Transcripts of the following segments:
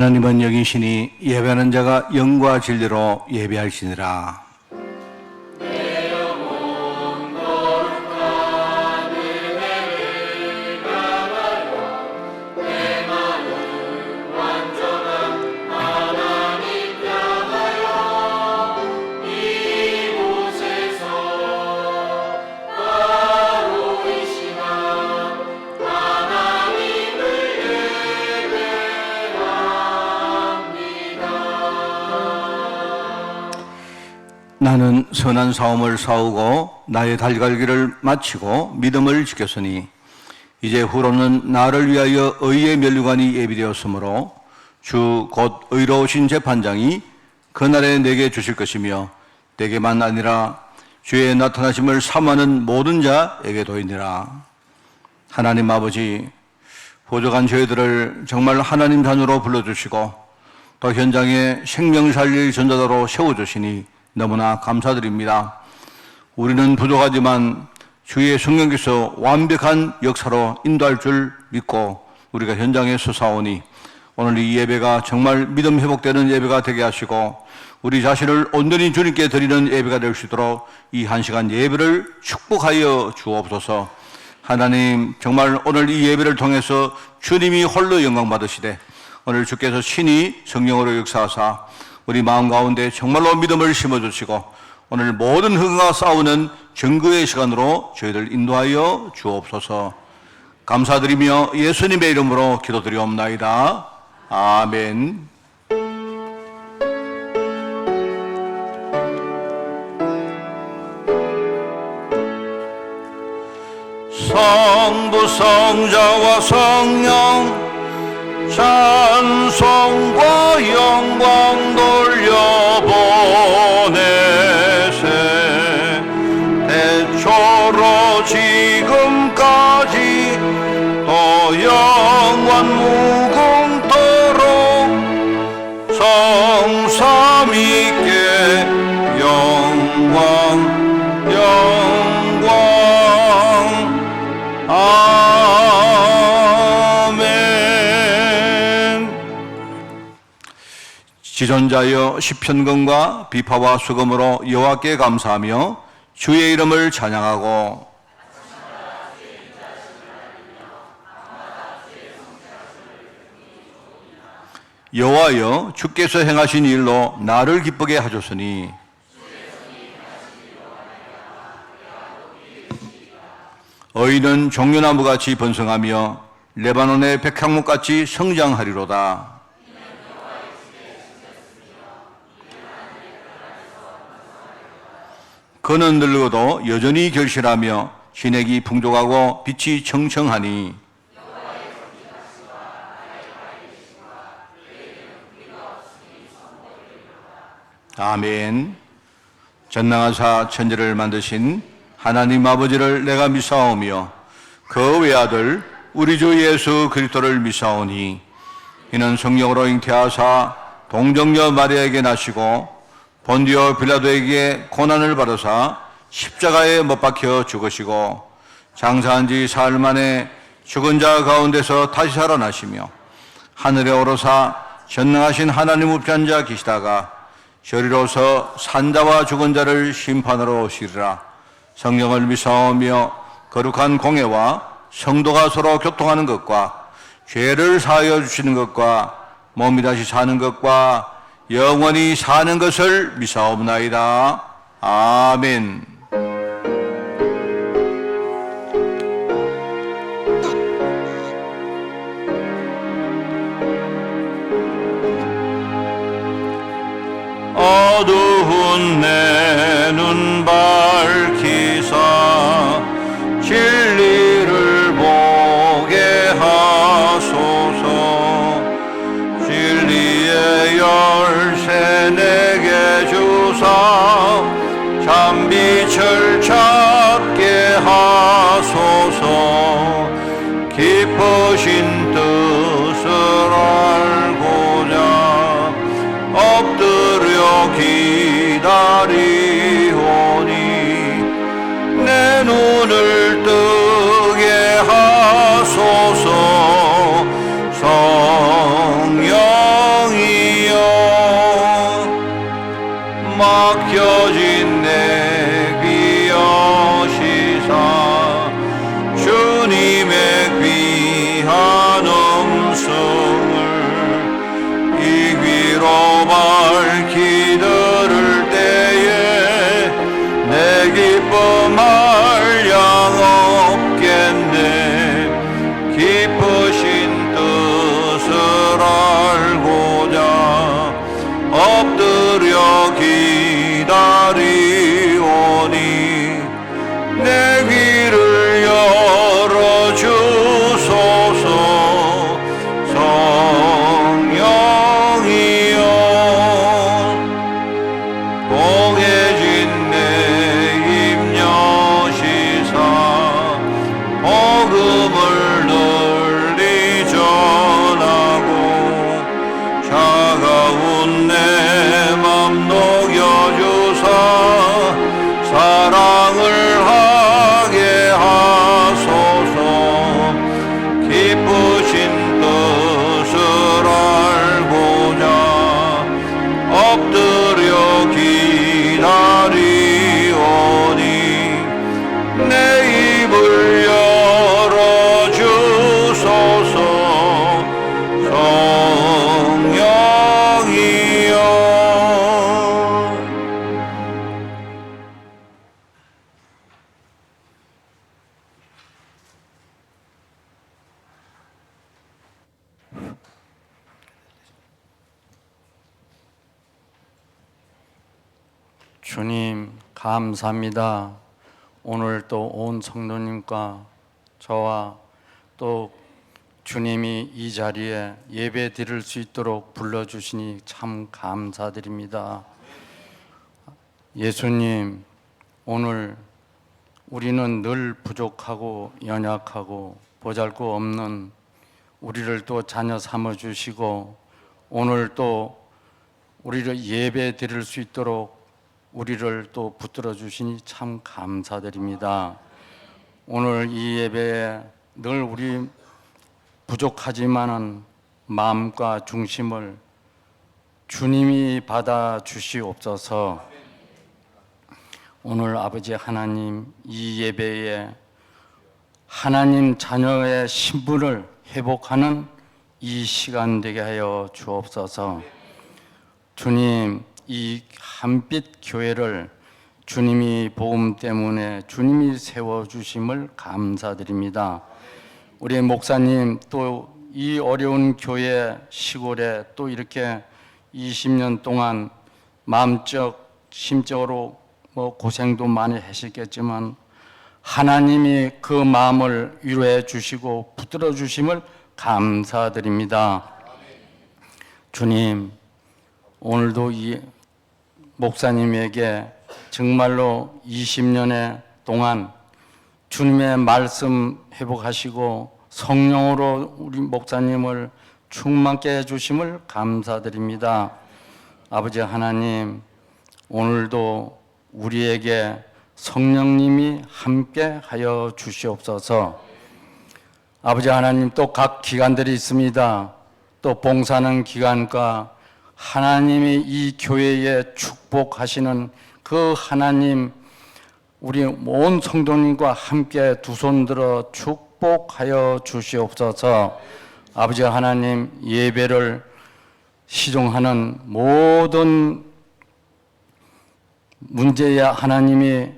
하나님은 영이시니 예배하는 자가 영과 진리로 예배할지니라. 나는 선한 싸움을 싸우고 나의 달갈기를 마치고 믿음을 지켰으니 이제 후로는 나를 위하여 의의 면류관이 예비되었으므로 주 곧 의로우신 재판장이 그날에 내게 주실 것이며 내게만 아니라 주의 나타나심을 사모하는 모든 자에게도이니라. 하나님 아버지, 부족한 저희들을 정말 하나님 자녀로 불러주시고 또 현장에 생명 살릴 전도자로 세워주시니 너무나 감사드립니다. 우리는 부족하지만 주의 성령께서 완벽한 역사로 인도할 줄 믿고 우리가 현장에 서사오니 오늘 이 예배가 정말 믿음 회복되는 예배가 되게 하시고 우리 자신을 온전히 주님께 드리는 예배가 될 수 있도록 이 한 시간 예배를 축복하여 주옵소서. 하나님, 정말 오늘 이 예배를 통해서 주님이 홀로 영광 받으시되 오늘 주께서 신이 성령으로 역사하사 우리 마음 가운데 정말로 믿음을 심어주시고 오늘 모든 흑암과 싸우는 증거의 시간으로 저희들 인도하여 주옵소서. 감사드리며 예수님의 이름으로 기도드리옵나이다. 아멘. 성부 성자와 성령 찬송과 영광 돌려보내세. 태초로 지금까지 또 영원 무궁토록 성삼위께 영광 영광. 지존자여 시편금과 비파와 수금으로 여호와께 감사하며 주의 이름을 찬양하고 여호와여 주께서 행하신 일로 나를 기쁘게 하셨으니 의인은 종려나무같이 번성하며 레바논의 백향목같이 성장하리로다. 그는 늙어도 여전히 결실하며 진액이 풍족하고 빛이 청청하니 아멘. 전능하사 천지를 만드신 하나님 아버지를 내가 믿사오며 그 외아들 우리 주 예수 그리스도를 믿사오니 이는 성령으로 잉태하사 동정녀 마리아에게 나시고 본디오 빌라도에게 고난을 받으사 십자가에 못 박혀 죽으시고 장사한 지 사흘 만에 죽은 자 가운데서 다시 살아나시며 하늘에 오르사 전능하신 하나님 우편 앉아 계시다가 저리로서 산자와 죽은 자를 심판하러 오시리라. 성령을 믿사오며 거룩한 공회와 성도가 서로 교통하는 것과 죄를 사하여 주시는 것과 몸이 다시 사는 것과 영원히 사는 것을 믿사옵나이다. 아멘. 어두운 내 눈 밝히사 진리를 보게 하소서. 진리의 열쇠 내게 주사 참빛을 찾게 하소서. 깊으신 뜻을 알고자 엎드려 기다리오니 내 눈을 뜨게 하소서. 성령 막혀진 내 귀여시사 주님의 귀한 음성을 이 귀로 밝히 들을 때에 내 기쁨 한량 없겠네. 기쁘신 뜻을 알고자 엎드려 기다리오니 내 귀를 열어주소서. 성령이여 공해진 내 입녀시사 복음을 널리 전하고 차가운 내 맘 녹여주사 사랑을 하게 하소서. 기쁘신 뜻을 알고자 엎드려 기다리오니 내 입을 열어주소서. 성령이여 주님 감사합니다. 오늘 또 온 성도님과 저와 또 주님이 이 자리에 예배 드릴 수 있도록 불러주시니 참 감사드립니다. 예수님, 오늘 우리는 늘 부족하고 연약하고 보잘것없는 우리를 또 자녀 삼아주시고 오늘 또 우리를 예배 드릴 수 있도록 우리를 또 붙들어 주시니 참 감사드립니다. 오늘 이 예배에 늘 우리 부족하지만은 마음과 중심을 주님이 받아 주시옵소서. 오늘 아버지 하나님, 이 예배에 하나님 자녀의 신분을 회복하는 이 시간 되게 하여 주옵소서. 주님, 이 한빛 교회를 주님이 복음 때문에 주님이 세워주심을 감사드립니다. 우리 목사님 또 이 어려운 교회 시골에 또 이렇게 20년 동안 마음적 심적으로 고생도 많이 하셨겠지만 하나님이 그 마음을 위로해 주시고 붙들어 주심을 감사드립니다. 주님, 오늘도 이 목사님에게 정말로 20년의 동안 주님의 말씀 회복하시고 성령으로 우리 목사님을 충만케 해주심을 감사드립니다. 아버지 하나님, 오늘도 우리에게 성령님이 함께 하여 주시옵소서. 아버지 하나님, 또 각 기관들이 있습니다. 또 봉사하는 기관과 하나님이 이 교회에 축복하시는 그 하나님, 우리 온 성도님과 함께 두 손 들어 축복하여 주시옵소서. 아버지 하나님, 예배를 시종하는 모든 문제에 하나님이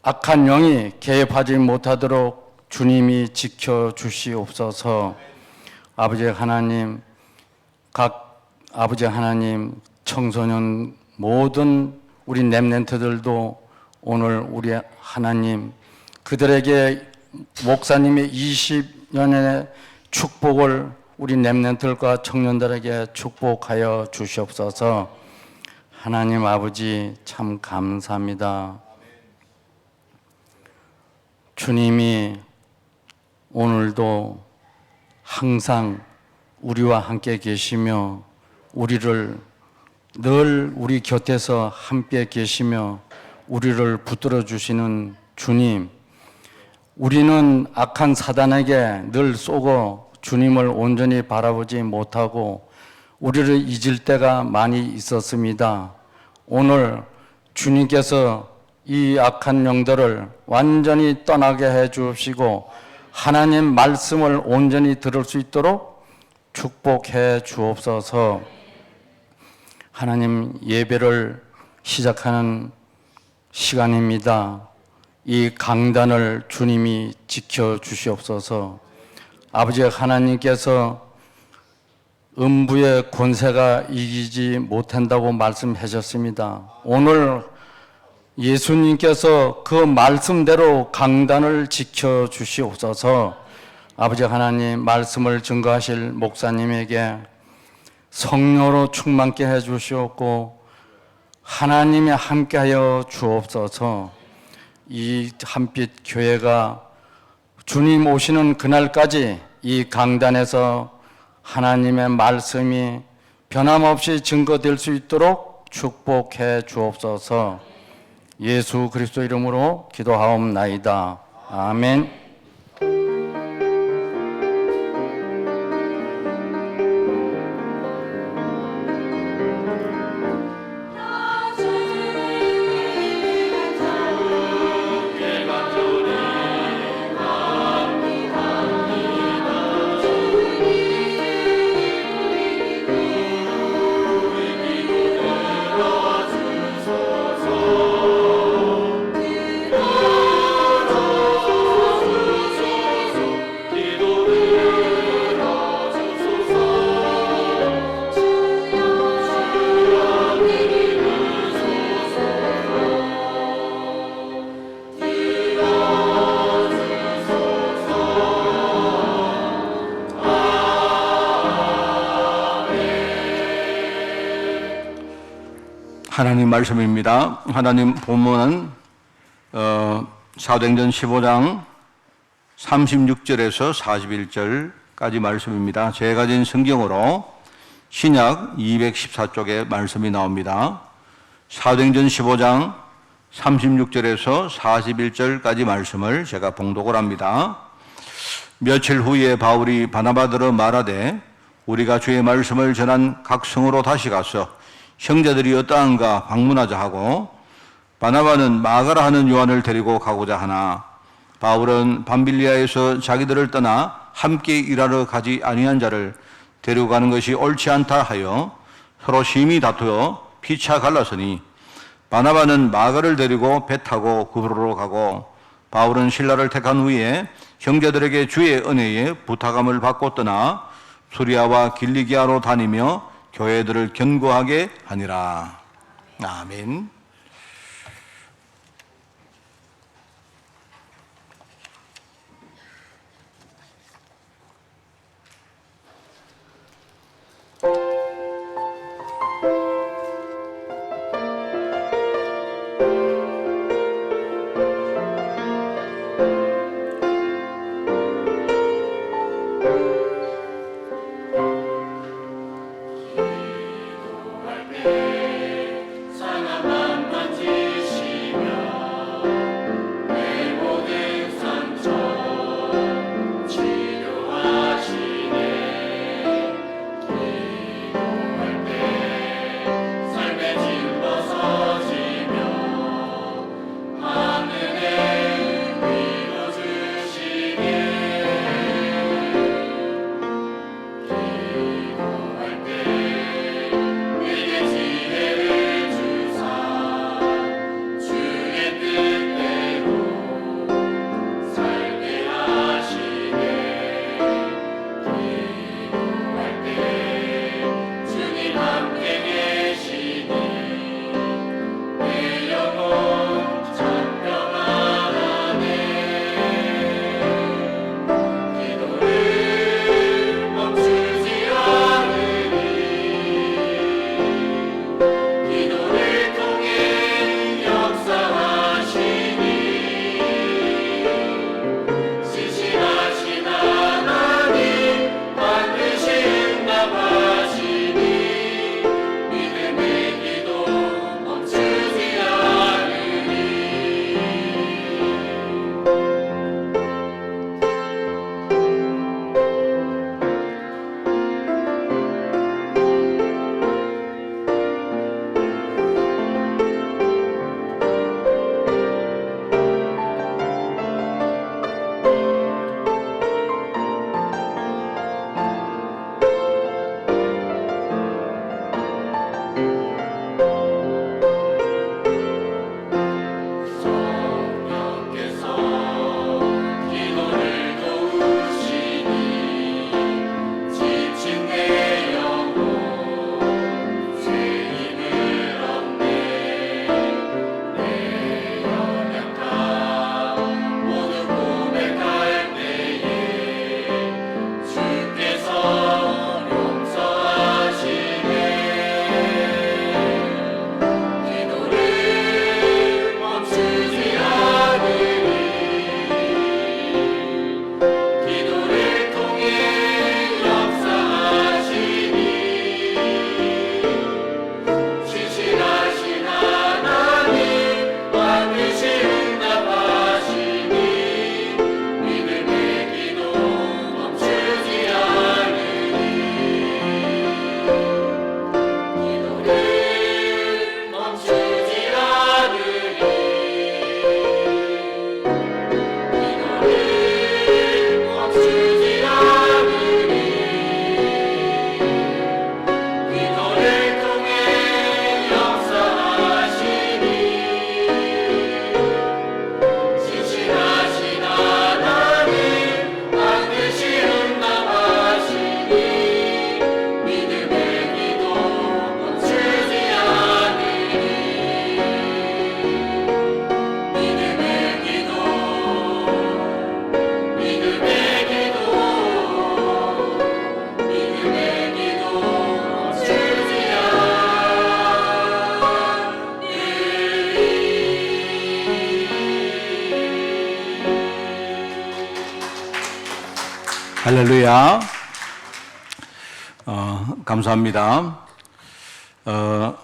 악한 영이 개입하지 못하도록 주님이 지켜주시옵소서. 아버지 하나님, 아버지 하나님, 청소년 모든 우리 랩런트들도 오늘 우리 하나님 그들에게 목사님의 20년의 축복을 우리 랩런트들과 청년들에게 축복하여 주시옵소서. 하나님 아버지 참 감사합니다. 주님이 오늘도 항상 우리와 함께 계시며 우리를 늘 우리 곁에서 함께 계시며 우리를 붙들어 주시는 주님, 우리는 악한 사단에게 늘 쏘고 주님을 온전히 바라보지 못하고 우리를 잊을 때가 많이 있었습니다. 오늘 주님께서 이 악한 영들을 완전히 떠나게 해 주시고 하나님 말씀을 온전히 들을 수 있도록 축복해 주옵소서. 하나님, 예배를 시작하는 시간입니다. 이 강단을 주님이 지켜 주시옵소서. 아버지 하나님께서 음부의 권세가 이기지 못한다고 말씀하셨습니다. 오늘 예수님께서 그 말씀대로 강단을 지켜 주시옵소서. 아버지 하나님, 말씀을 증거하실 목사님에게 성령으로 충만케 해 주시옵고 하나님이 함께하여 주옵소서. 이 한빛 교회가 주님 오시는 그날까지 이 강단에서 하나님의 말씀이 변함없이 증거될 수 있도록 축복해 주옵소서. 예수 그리스도 이름으로 기도하옵나이다. 아멘. 하나님 말씀입니다. 하나님 본문은 사도행전 15장 36절에서 41절까지 말씀입니다. 제가 가진 성경으로 신약 214쪽에 말씀이 나옵니다. 사도행전 15장 36절에서 41절까지 말씀을 제가 봉독을 합니다. 며칠 후에 바울이 바나바더러 말하되 우리가 주의 말씀을 전한 각 성으로 다시 가서 형제들이 어떠한가 방문하자 하고 바나바는 마가라 하는 요한을 데리고 가고자 하나 바울은 밤빌리아에서 자기들을 떠나 함께 일하러 가지 아니한 자를 데려가는 것이 옳지 않다 하여 서로 심히 다투어 피차 갈랐으니 바나바는 마가를 데리고 배 타고 그브로로 가고 바울은 신라를 택한 후에 형제들에게 주의 은혜에 부탁함을 받고 떠나 수리아와 길리기아로 다니며 교회들을 견고하게 하니라. 아멘. 상한 할렐루야. 감사합니다.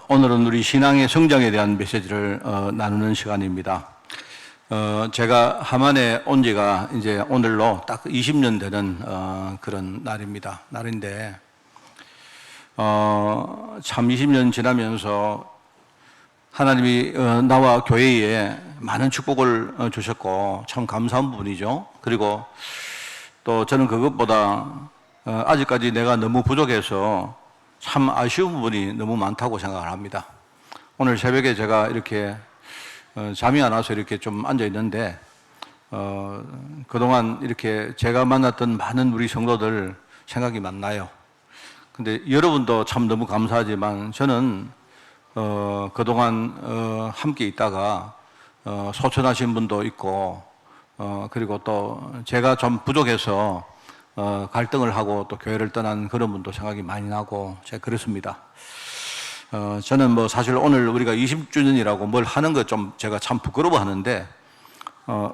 오늘은 우리 신앙의 성장에 대한 메시지를 나누는 시간입니다. 제가 함안에 온 지가 이제 오늘로 딱 20년 되는 그런 날인데, 참 20년 지나면서 하나님이 나와 교회에 많은 축복을 주셨고 참 감사한 부분이죠. 그리고 또 저는 그것보다 아직까지 내가 너무 부족해서 참 아쉬운 부분이 너무 많다고 생각을 합니다. 오늘 새벽에 제가 이렇게 잠이 안 와서 이렇게 좀 앉아 있는데, 그동안 이렇게 제가 만났던 많은 우리 성도들 생각이 많나요? 근데 여러분도 참 너무 감사하지만 저는 그동안 함께 있다가 소천하신 분도 있고, 그리고 또 제가 좀 부족해서 갈등을 하고 또 교회를 떠난 그런 분도 생각이 많이 나고 제가 그렇습니다. 저는 뭐 사실 오늘 우리가 20주년이라고 뭘 하는 거 좀 제가 참 부끄러워하는데,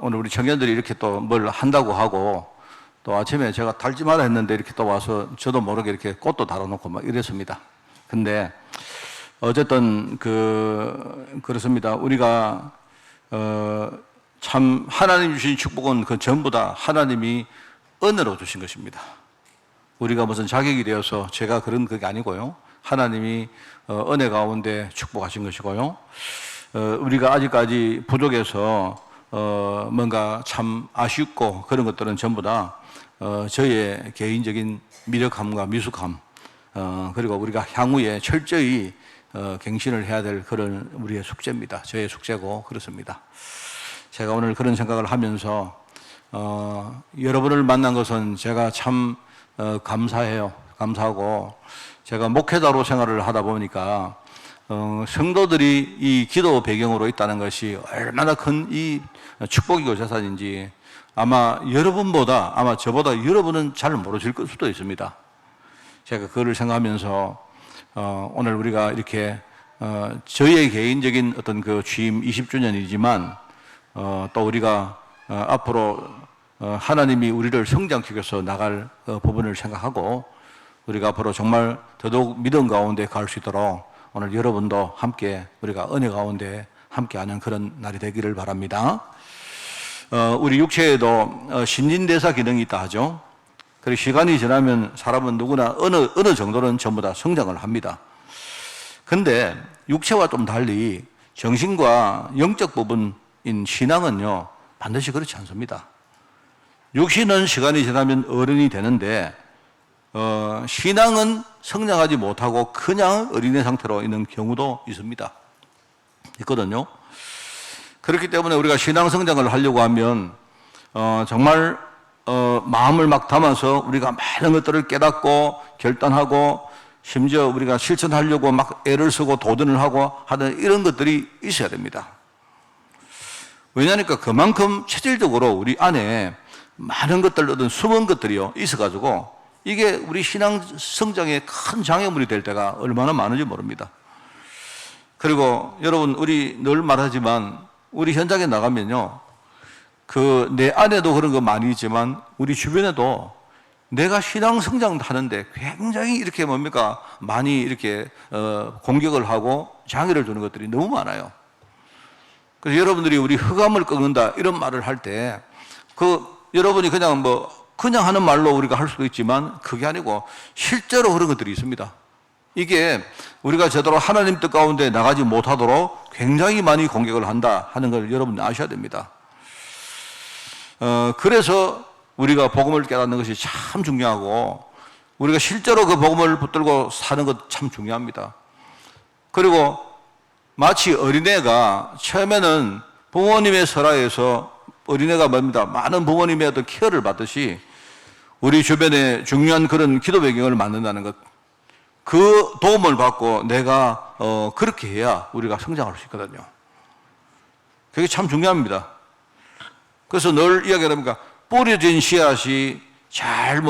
오늘 우리 청년들이 이렇게 또 뭘 한다고 하고, 또 아침에 제가 달지 마라 했는데 이렇게 또 와서 저도 모르게 이렇게 꽃도 달아놓고 막 이랬습니다. 근데 어쨌든 그렇습니다. 우리가 참 하나님 주신 축복은 그 전부 다 하나님이 은혜로 주신 것입니다. 우리가 무슨 자격이 되어서 제가 그런 그게 아니고요. 하나님이 은혜 가운데 축복하신 것이고요. 우리가 아직까지 부족해서 뭔가 참 아쉽고 그런 것들은 전부 다 저의 개인적인 미력함과 미숙함, 그리고 우리가 향후에 철저히 갱신을 해야 될 그런 우리의 숙제입니다. 저의 숙제고 그렇습니다. 제가 오늘 그런 생각을 하면서 여러분을 만난 것은 제가 참 감사해요. 감사하고, 제가 목회자로 생활을 하다 보니까 성도들이 이 기도 배경으로 있다는 것이 얼마나 큰 이 축복이고 재산인지 아마 여러분보다, 아마 저보다 여러분은 잘 모르실 수도 있습니다. 제가 그거를 생각하면서 오늘 우리가 이렇게 저희의 개인적인 어떤 그 취임 20주년이지만 또 우리가 앞으로 하나님이 우리를 성장시켜서 나갈 부분을 생각하고, 우리가 앞으로 정말 더더욱 믿음 가운데 갈 수 있도록 오늘 여러분도 함께 우리가 은혜 가운데 함께하는 그런 날이 되기를 바랍니다. 우리 육체에도 신진대사 기능이 있다 하죠. 그리고 시간이 지나면 사람은 누구나 어느 정도는 전부 다 성장을 합니다. 근데 육체와 좀 달리 정신과 영적 부분인 신앙은요, 반드시 그렇지 않습니다. 육신은 시간이 지나면 어른이 되는데, 신앙은 성장하지 못하고 그냥 어린애 상태로 있는 경우도 있거든요. 그렇기 때문에 우리가 신앙 성장을 하려고 하면, 정말, 마음을 막 담아서 우리가 많은 것들을 깨닫고 결단하고, 심지어 우리가 실천하려고 막 애를 쓰고 도전을 하고 하는 이런 것들이 있어야 됩니다. 왜냐하니까 그만큼 체질적으로 우리 안에 많은 것들, 어떤 숨은 것들이요, 있어가지고 이게 우리 신앙 성장에 큰 장애물이 될 때가 얼마나 많은지 모릅니다. 그리고 여러분, 우리 늘 말하지만 우리 현장에 나가면요, 내 안에도 그런 거 많이 있지만 우리 주변에도 내가 신앙 성장하는데 굉장히 이렇게 많이 이렇게 공격을 하고 장애를 주는 것들이 너무 많아요. 그래서 여러분들이 우리 흑암을 꺾는다 이런 말을 할 때 여러분이 그냥 하는 말로 우리가 할 수도 있지만 그게 아니고 실제로 그런 것들이 있습니다. 이게 우리가 제대로 하나님 뜻 가운데 나가지 못하도록 굉장히 많이 공격을 한다 하는 걸 여러분 아셔야 됩니다. 그래서 우리가 복음을 깨닫는 것이 참 중요하고, 우리가 실제로 그 복음을 붙들고 사는 것 참 중요합니다. 그리고 마치 어린애가 처음에는 부모님의 설하에서 어린애가 많은 부모님의 어떤 케어를 받듯이 우리 주변에 중요한 그런 기도 배경을 만든다는 것, 그 도움을 받고 내가 그렇게 해야 우리가 성장할 수 있거든요. 그게 참 중요합니다. 그래서 늘 이야기합니다. 뿌려진 씨앗이 잘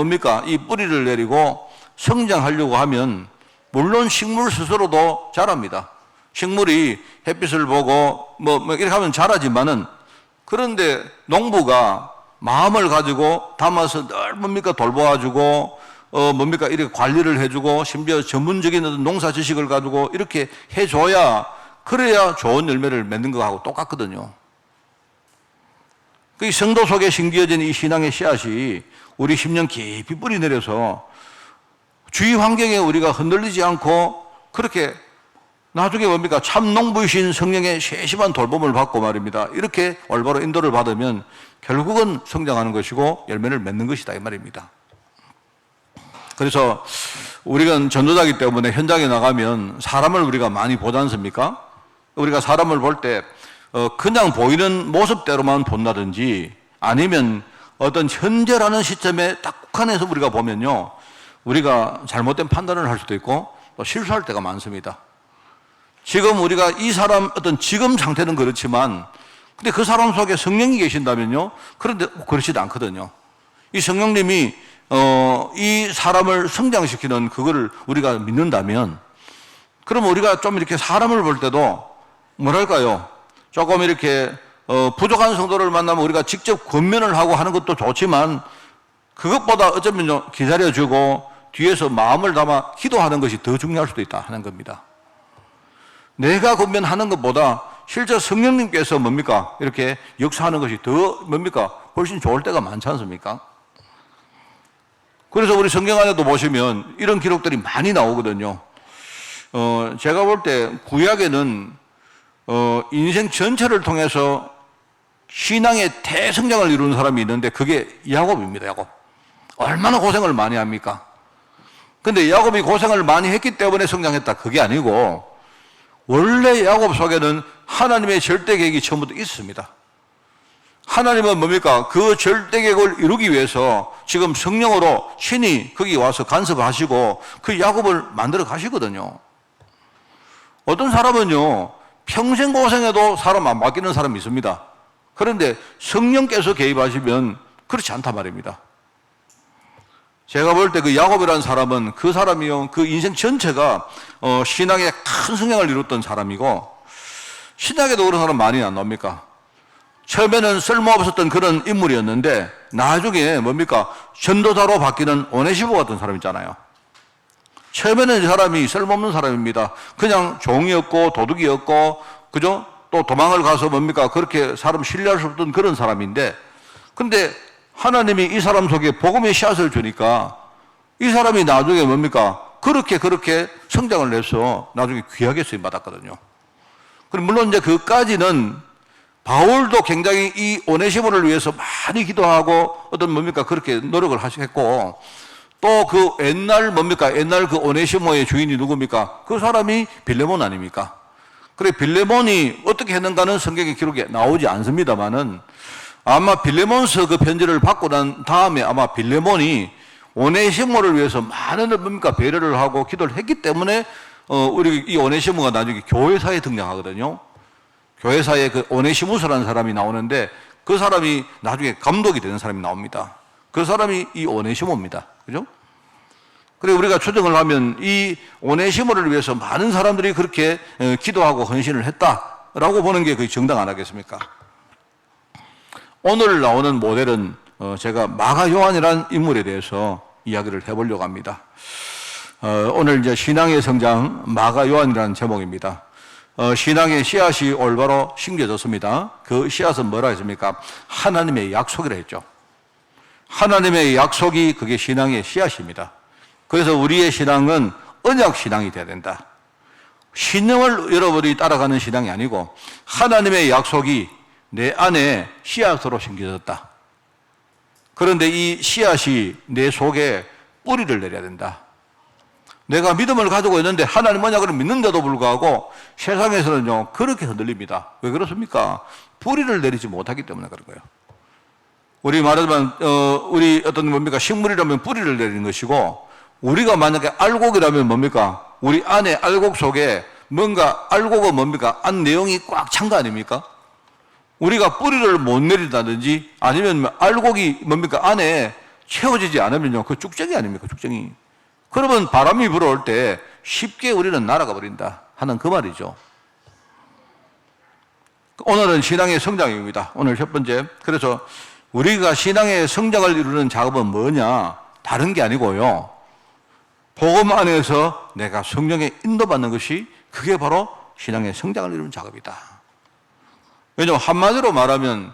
이 뿌리를 내리고 성장하려고 하면 물론 식물 스스로도 자랍니다. 식물이 햇빛을 보고 이렇게 하면 자라지만은, 그런데 농부가 마음을 가지고 담아서 늘 뭡니까 돌보아주고 뭡니까 이렇게 관리를 해주고 심지어 전문적인 어떤 농사 지식을 가지고 이렇게 해줘야 그래야 좋은 열매를 맺는 거하고 똑같거든요. 그 성도 속에 심겨진 이 신앙의 씨앗이 우리 심령 깊이 뿌리 내려서 주위 환경에 우리가 흔들리지 않고 그렇게 나중에 뭡니까 참 농부이신 성령의 세심한 돌봄을 받고 말입니다. 이렇게 올바로 인도를 받으면 결국은 성장하는 것이고 열매를 맺는 것이다 이 말입니다. 그래서 우리가 전도자이기 때문에 현장에 나가면 사람을 우리가 많이 보지 않습니까? 우리가 사람을 볼 때 그냥 보이는 모습대로만 본다든지 아니면 어떤 현재라는 시점에 딱 국한해서 우리가 보면요, 우리가 잘못된 판단을 할 수도 있고 또 실수할 때가 많습니다. 지금 우리가 이 사람 어떤 지금 상태는 그렇지만 근데 그 사람 속에 성령이 계신다면요, 그런데 그렇지도 않거든요. 이 성령님이 이 사람을 성장시키는 그거를 우리가 믿는다면 그럼 우리가 좀 이렇게 사람을 볼 때도 뭐랄까요, 조금 이렇게 부족한 성도를 만나면 우리가 직접 권면을 하고 하는 것도 좋지만 그것보다 어쩌면 기다려주고 뒤에서 마음을 담아 기도하는 것이 더 중요할 수도 있다 하는 겁니다. 내가 권면하는 것보다 실제 성령님께서 뭡니까 이렇게 역사하는 것이 더 뭡니까 훨씬 좋을 때가 많지 않습니까? 그래서 우리 성경 안에도 보시면 이런 기록들이 많이 나오거든요. 제가 볼 때 구약에는 인생 전체를 통해서 신앙의 대성장을 이루는 사람이 있는데 그게 야곱입니다. 야곱. 얼마나 고생을 많이 합니까? 근데 야곱이 고생을 많이 했기 때문에 성장했다 그게 아니고 원래 야곱 속에는 하나님의 절대 계획이 처음부터 있습니다. 하나님은 뭡니까? 그 절대 계획을 이루기 위해서 지금 성령으로 신이 거기 와서 간섭을 하시고 그 야곱을 만들어 가시거든요. 어떤 사람은요, 평생 고생해도 사람 안 바뀌는 사람이 있습니다. 그런데 성령께서 개입하시면 그렇지 않단 말입니다. 제가 볼 때 그 야곱이라는 사람은 그 사람이요, 그 인생 전체가 신앙의 큰 성장을 이뤘던 사람이고 신약에도 그런 사람 많이 안 나옵니까? 처음에는 쓸모없었던 그런 인물이었는데 나중에 뭡니까? 전도자로 바뀌는 오네시모 같은 사람 있잖아요. 처음에는 이 사람이 쓸모없는 사람입니다. 그냥 종이었고 도둑이었고 그죠? 또 도망을 가서 뭡니까? 그렇게 사람 신뢰할 수 없던 그런 사람인데 근데 하나님이 이 사람 속에 복음의 씨앗을 주니까 이 사람이 나중에 뭡니까? 그렇게 성장을 해서 나중에 귀하게 쓰임 받았거든요. 그럼 물론 이제 그까지는 바울도 굉장히 이 오네시모를 위해서 많이 기도하고 어떤 뭡니까? 그렇게 노력을 하셨고 또 그 옛날 뭡니까? 옛날 그 오네시모의 주인이 누굽니까? 그 사람이 빌레몬 아닙니까? 그래 빌레몬이 어떻게 했는가는 성경의 기록에 나오지 않습니다만은 아마 빌레몬서 그 편지를 받고 난 다음에 아마 빌레몬이 오네시모를 위해서 많은 뭡니까? 배려를 하고 기도를 했기 때문에 우리 이 오네시모가 나중에 교회사에 등장하거든요. 교회사에 그 오네시무스라는 사람이 나오는데 그 사람이 나중에 감독이 되는 사람이 나옵니다. 그 사람이 이 오네시모입니다. 그죠? 그래 우리가 추정을 하면 이 오네시모를 위해서 많은 사람들이 그렇게 기도하고 헌신을 했다라고 보는 게 거의 정당 아니겠습니까? 오늘 나오는 모델은 제가 마가 요한이라는 인물에 대해서 이야기를 해보려고 합니다. 오늘 이제 신앙의 성장 마가 요한이라는 제목입니다. 신앙의 씨앗이 올바로 심겨졌습니다. 그 씨앗은 뭐라 했습니까? 하나님의 약속이라 했죠. 하나님의 약속이 그게 신앙의 씨앗입니다. 그래서 우리의 신앙은 언약 신앙이 돼야 된다. 신령을 여러분이 따라가는 신앙이 아니고 하나님의 약속이 내 안에 씨앗으로 심겨졌다. 그런데 이 씨앗이 내 속에 뿌리를 내려야 된다. 내가 믿음을 가지고 있는데 하나님 언약을 믿는데도 불구하고 세상에서는요 그렇게 흔들립니다. 왜 그렇습니까? 뿌리를 내리지 못하기 때문에 그런 거예요. 우리 말하자면 우리 어떤 뭡니까 식물이라면 뿌리를 내리는 것이고 우리가 만약에 알곡이라면 뭡니까? 우리 안에 알곡 속에 뭔가 알곡은 뭡니까? 안 내용이 꽉 찬 거 아닙니까? 우리가 뿌리를 못 내린다든지 아니면 알곡이 뭡니까? 안에 채워지지 않으면요 그 쭉정이 아닙니까? 쭉정이. 그러면 바람이 불어올 때 쉽게 우리는 날아가 버린다 하는 그 말이죠. 오늘은 신앙의 성장입니다. 오늘 첫 번째. 그래서 우리가 신앙의 성장을 이루는 작업은 뭐냐? 다른 게 아니고요. 복음 안에서 내가 성령에 인도받는 것이 그게 바로 신앙의 성장을 이루는 작업이다. 왜냐하면 한마디로 말하면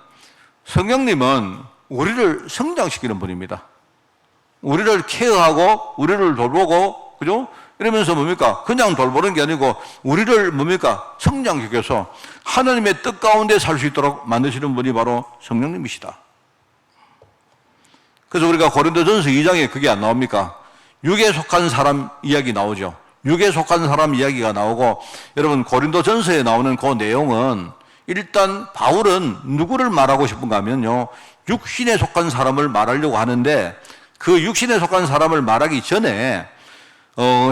성령님은 우리를 성장시키는 분입니다. 우리를 케어하고 우리를 돌보고, 그죠? 이러면서 뭡니까? 그냥 돌보는 게 아니고 우리를 뭡니까? 성장시켜서 하나님의 뜻 가운데 살 수 있도록 만드시는 분이 바로 성령님이시다. 그래서 우리가 고린도전서 2장에 그게 안 나옵니까? 육에 속한 사람 이야기 나오죠. 육에 속한 사람 이야기가 나오고, 여러분 고린도전서에 나오는 그 내용은 일단 바울은 누구를 말하고 싶은가 하면요, 육신에 속한 사람을 말하려고 하는데, 그 육신에 속한 사람을 말하기 전에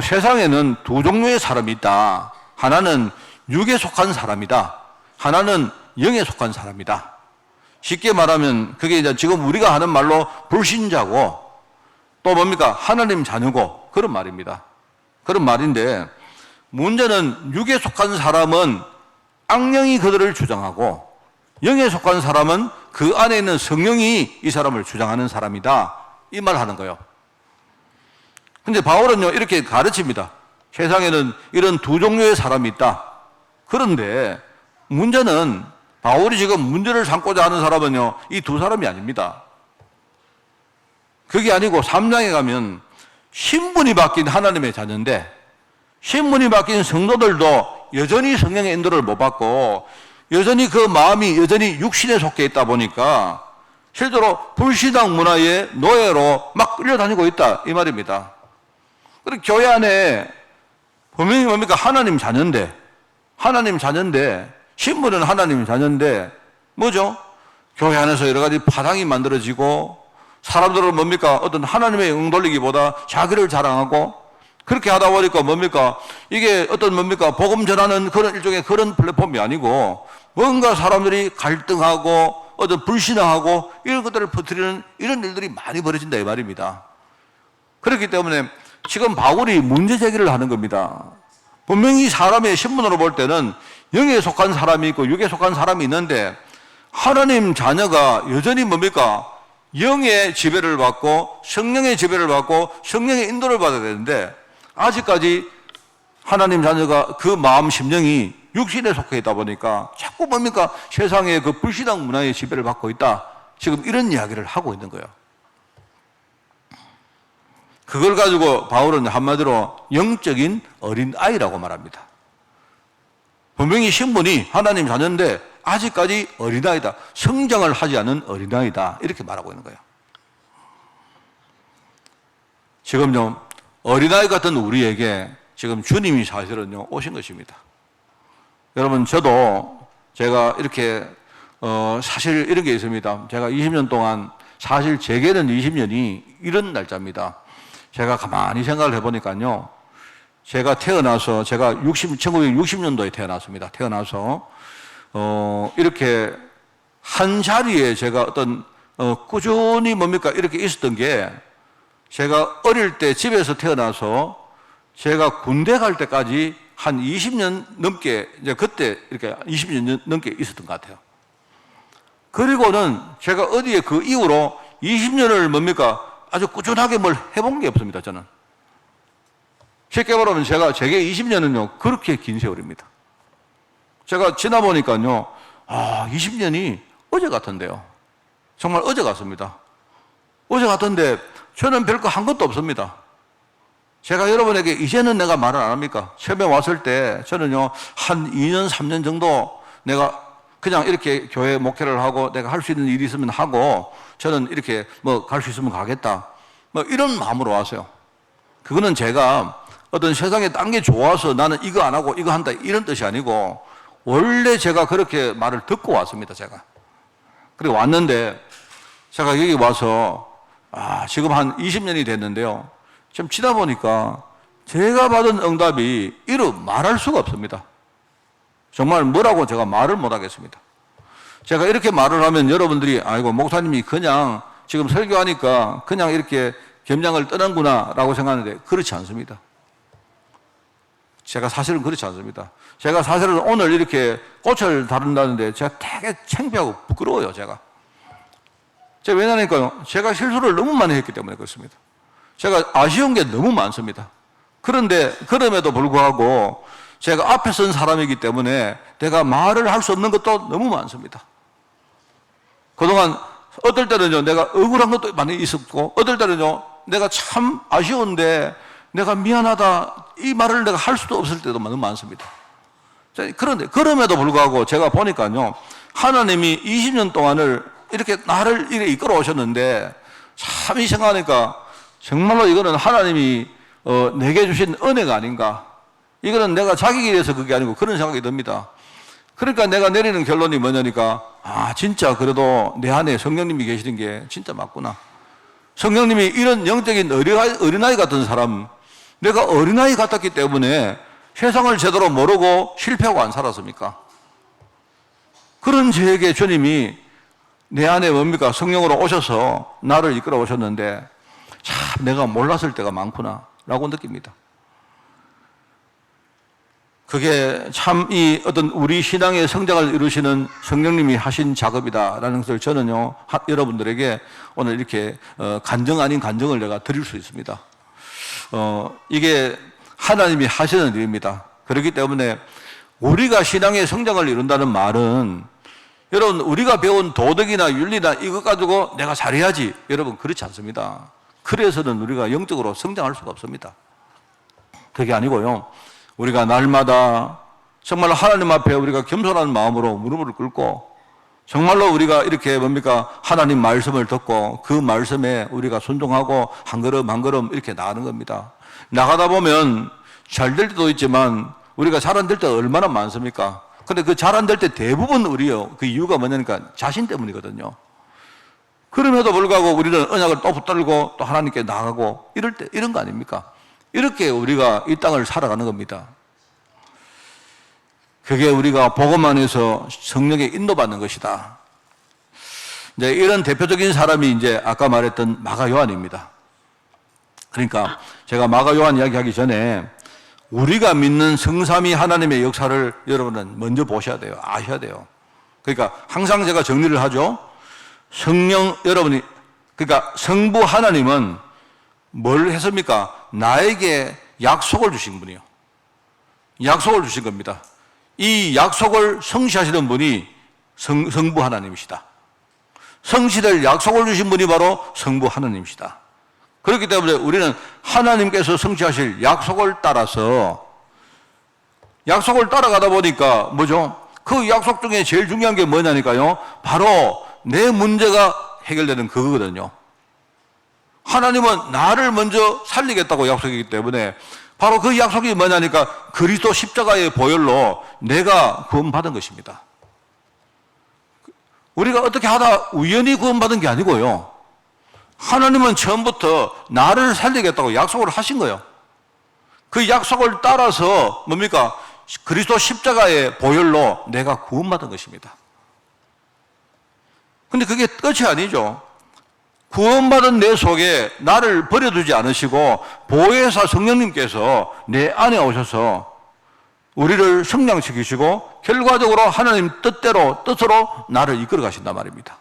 세상에는 두 종류의 사람이 있다. 하나는 육에 속한 사람이다. 하나는 영에 속한 사람이다. 쉽게 말하면 그게 이제 지금 우리가 하는 말로 불신자고, 또 뭡니까? 하나님 자녀고, 그런 말입니다. 그런 말인데, 문제는 육에 속한 사람은 악령이 그들을 주장하고, 영에 속한 사람은 그 안에 있는 성령이 이 사람을 주장하는 사람이다. 이 말 하는 거예요. 근데 바울은요, 이렇게 가르칩니다. 세상에는 이런 두 종류의 사람이 있다. 그런데 문제는 바울이 지금 문제를 삼고자 하는 사람은요, 이 두 사람이 아닙니다. 그게 아니고 3장에 가면 신분이 바뀐 하나님의 자녀인데, 신분이 바뀐 성도들도 여전히 성령의 인도를 못 받고 여전히 그 마음이 여전히 육신에 속해 있다 보니까 실제로 불신앙 문화의 노예로 막 끌려다니고 있다, 이 말입니다. 그리고 교회 안에 분명히 뭡니까? 하나님 자녀인데, 신분은 하나님 자녀인데 뭐죠? 교회 안에서 여러 가지 파당이 만들어지고, 사람들은 뭡니까? 어떤 하나님의 영 돌리기보다 자기를 자랑하고, 그렇게 하다 보니까 뭡니까? 이게 어떤 뭡니까? 복음 전하는 그런 일종의 그런 플랫폼이 아니고, 뭔가 사람들이 갈등하고 어떤 불신앙하고 이런 것들을 퍼뜨리는 이런 일들이 많이 벌어진다, 이 말입니다. 그렇기 때문에 지금 바울이 문제 제기를 하는 겁니다. 분명히 사람의 신분으로 볼 때는 영에 속한 사람이 있고 육에 속한 사람이 있는데, 하나님 자녀가 여전히 뭡니까? 영의 지배를 받고 성령의 지배를 받고 성령의 인도를 받아야 되는데, 아직까지 하나님 자녀가 그 마음 심령이 육신에 속해 있다 보니까 자꾸 뭡니까? 세상의 그 불신앙 문화의 지배를 받고 있다. 지금 이런 이야기를 하고 있는 거예요. 그걸 가지고 바울은 한마디로 영적인 어린아이라고 말합니다. 분명히 신분이 하나님 자녀인데 아직까지 어린아이다. 성장을 하지 않은 어린아이다. 이렇게 말하고 있는 거예요. 지금요, 어린아이 같은 우리에게 지금 주님이 사실은요, 오신 것입니다. 여러분, 저도 제가 이렇게, 사실 이런 게 있습니다. 제가 20년 동안, 사실 제게는 20년이 이런 날짜입니다. 제가 가만히 생각을 해보니까요, 제가 태어나서, 제가 1960년도에 태어났습니다. 태어나서, 이렇게 한 자리에 제가 어떤, 꾸준히 뭡니까? 이렇게 있었던 게, 제가 어릴 때 집에서 태어나서 제가 군대 갈 때까지 한 20년 넘게, 이제 그때 이렇게 20년 넘게 있었던 것 같아요. 그리고는 제가 어디에 그 이후로 20년을 뭡니까? 아주 꾸준하게 뭘 해본 게 없습니다, 저는. 쉽게 말하면 제게 20년은요, 그렇게 긴 세월입니다. 제가 지나보니까요, 20년이 어제 같은데요. 정말 어제 같습니다. 어제 같은데 저는 별거 한 것도 없습니다. 제가 여러분에게 이제는 내가 말을 안 합니까? 처음에 왔을 때 저는요, 한 2년, 3년 정도 내가 그냥 이렇게 교회 목회를 하고 내가 할 수 있는 일이 있으면 하고 저는 이렇게 뭐 갈 수 있으면 가겠다. 뭐 이런 마음으로 왔어요. 그거는 제가 어떤 세상에 딴 게 좋아서 나는 이거 안 하고 이거 한다 이런 뜻이 아니고 원래 제가 그렇게 말을 듣고 왔습니다, 제가. 그리고 왔는데 제가 여기 와서 지금 한 20년이 됐는데요. 좀 지나 보니까 제가 받은 응답이 이루 말할 수가 없습니다. 정말 뭐라고 제가 말을 못 하겠습니다. 제가 이렇게 말을 하면 여러분들이 아이고 목사님이 그냥 지금 설교하니까 그냥 이렇게 겸장을 떠는구나 라고 생각하는데 그렇지 않습니다. 제가 사실은 그렇지 않습니다. 제가 사실은 오늘 이렇게 꽃을 다룬다는데 제가 되게 창피하고 부끄러워요, 제가. 제가 왜냐니까요, 제가 실수를 너무 많이 했기 때문에 그렇습니다. 제가 아쉬운 게 너무 많습니다. 그런데 그럼에도 불구하고 제가 앞에 선 사람이기 때문에 내가 말을 할 수 없는 것도 너무 많습니다. 그동안 어떨 때는요, 내가 억울한 것도 많이 있었고, 어떨 때는요, 내가 참 아쉬운데 내가 미안하다 이 말을 내가 할 수도 없을 때도 너무 많습니다. 그런데 그럼에도 불구하고 제가 보니까요, 하나님이 20년 동안을 이렇게 나를 이렇게 이끌어 오셨는데, 참 이 생각하니까 정말로 이거는 하나님이 내게 주신 은혜가 아닌가. 이거는 내가 자기 위해서 그게 아니고 그런 생각이 듭니다. 그러니까 내가 내리는 결론이 뭐냐니까, 진짜 그래도 내 안에 성령님이 계시는 게 진짜 맞구나. 성령님이 이런 영적인 어린아이 같은 사람, 내가 어린아이 같았기 때문에 세상을 제대로 모르고 실패하고 안 살았습니까? 그런 저에게 주님이 내 안에 뭡니까? 성령으로 오셔서 나를 이끌어 오셨는데, 참 내가 몰랐을 때가 많구나 라고 느낍니다. 그게 참 이 어떤 우리 신앙의 성장을 이루시는 성령님이 하신 작업이다라는 것을 저는요, 여러분들에게 오늘 이렇게 간증 아닌 간증을 내가 드릴 수 있습니다. 이게 하나님이 하시는 일입니다. 그렇기 때문에 우리가 신앙의 성장을 이룬다는 말은, 여러분 우리가 배운 도덕이나 윤리나 이것 가지고 내가 잘해야지, 여러분 그렇지 않습니다. 그래서는 우리가 영적으로 성장할 수가 없습니다. 그게 아니고요, 우리가 날마다 정말 하나님 앞에 우리가 겸손한 마음으로 무릎을 꿇고, 정말로 우리가 이렇게 뭡니까? 하나님 말씀을 듣고 그 말씀에 우리가 순종하고 한 걸음 한 걸음 이렇게 나가는 겁니다. 나가다 보면 잘 될 때도 있지만 우리가 잘 안 될 때가 얼마나 많습니까? 근데 그 잘 안 될 때 대부분 우리요, 그 이유가 뭐냐니까 자신 때문이거든요. 그럼에도 불구하고 우리는 언약을 또 붙들고 또 하나님께 나가고 이럴 때, 이런 거 아닙니까? 이렇게 우리가 이 땅을 살아가는 겁니다. 그게 우리가 복음 안에서 성령의 인도받는 것이다. 이제 이런 대표적인 사람이 이제 아까 말했던 마가 요한입니다. 그러니까 제가 마가 요한 이야기하기 전에 우리가 믿는 성삼위 하나님의 역사를 여러분은 먼저 보셔야 돼요. 아셔야 돼요. 그러니까 항상 제가 정리를 하죠. 여러분이, 그러니까 성부 하나님은 뭘 했습니까? 나에게 약속을 주신 분이요. 약속을 주신 겁니다. 이 약속을 성취하시는 분이 성부 하나님이시다. 성취될 약속을 주신 분이 바로 성부 하나님이시다. 그렇기 때문에 우리는 하나님께서 성취하실 약속을 따라서, 약속을 따라가다 보니까 뭐죠? 그 약속 중에 제일 중요한 게 뭐냐니까요, 바로 내 문제가 해결되는 그거거든요. 하나님은 나를 먼저 살리겠다고 약속이기 때문에 바로 그 약속이 뭐냐니까 그리스도 십자가의 보혈로 내가 구원받은 것입니다. 우리가 어떻게 하다 우연히 구원받은 게 아니고요, 하나님은 처음부터 나를 살리겠다고 약속을 하신 거예요. 그 약속을 따라서 뭡니까? 그리스도 십자가의 보혈로 내가 구원받은 것입니다. 근데 그게 끝이 아니죠. 구원받은 내 속에 나를 버려두지 않으시고 보혜사 성령님께서 내 안에 오셔서 우리를 성장시키시고 결과적으로 하나님 뜻으로 나를 이끌어 가신단 말입니다.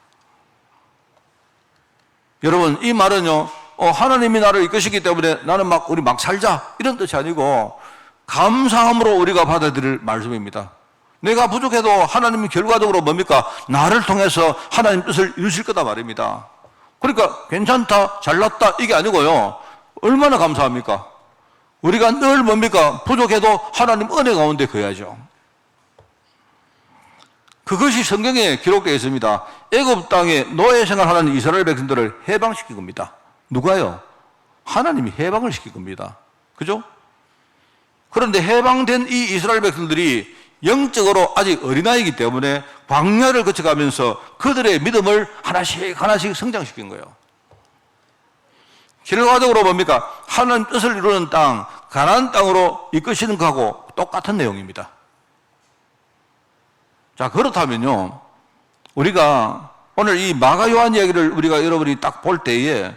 여러분, 이 말은요, 하나님이 나를 이끄시기 때문에 나는 우리 막 살자 이런 뜻이 아니고 감사함으로 우리가 받아들일 말씀입니다. 내가 부족해도 하나님이 결과적으로 뭡니까? 나를 통해서 하나님 뜻을 이루실 거다 말입니다. 그러니까 괜찮다, 잘났다 이게 아니고요, 얼마나 감사합니까? 우리가 늘 뭡니까? 부족해도 하나님 은혜 가운데 거야죠. 그것이 성경에 기록되어 있습니다. 애굽 땅에 노예 생활하는 이스라엘 백성들을 해방시킨 겁니다. 누가요? 하나님이 해방을 시킨 겁니다. 그죠? 그런데 해방된 이 이스라엘 백성들이 영적으로 아직 어린아이이기 때문에 광야를 거쳐가면서 그들의 믿음을 하나씩 성장시킨 거예요. 결과적으로 뭡니까? 하나님 뜻을 이루는 땅, 가나안 땅으로 이끄시는 것하고 똑같은 내용입니다. 자, 그렇다면요, 우리가 오늘 이 마가 요한 이야기를 우리가 여러분이 딱 볼 때에,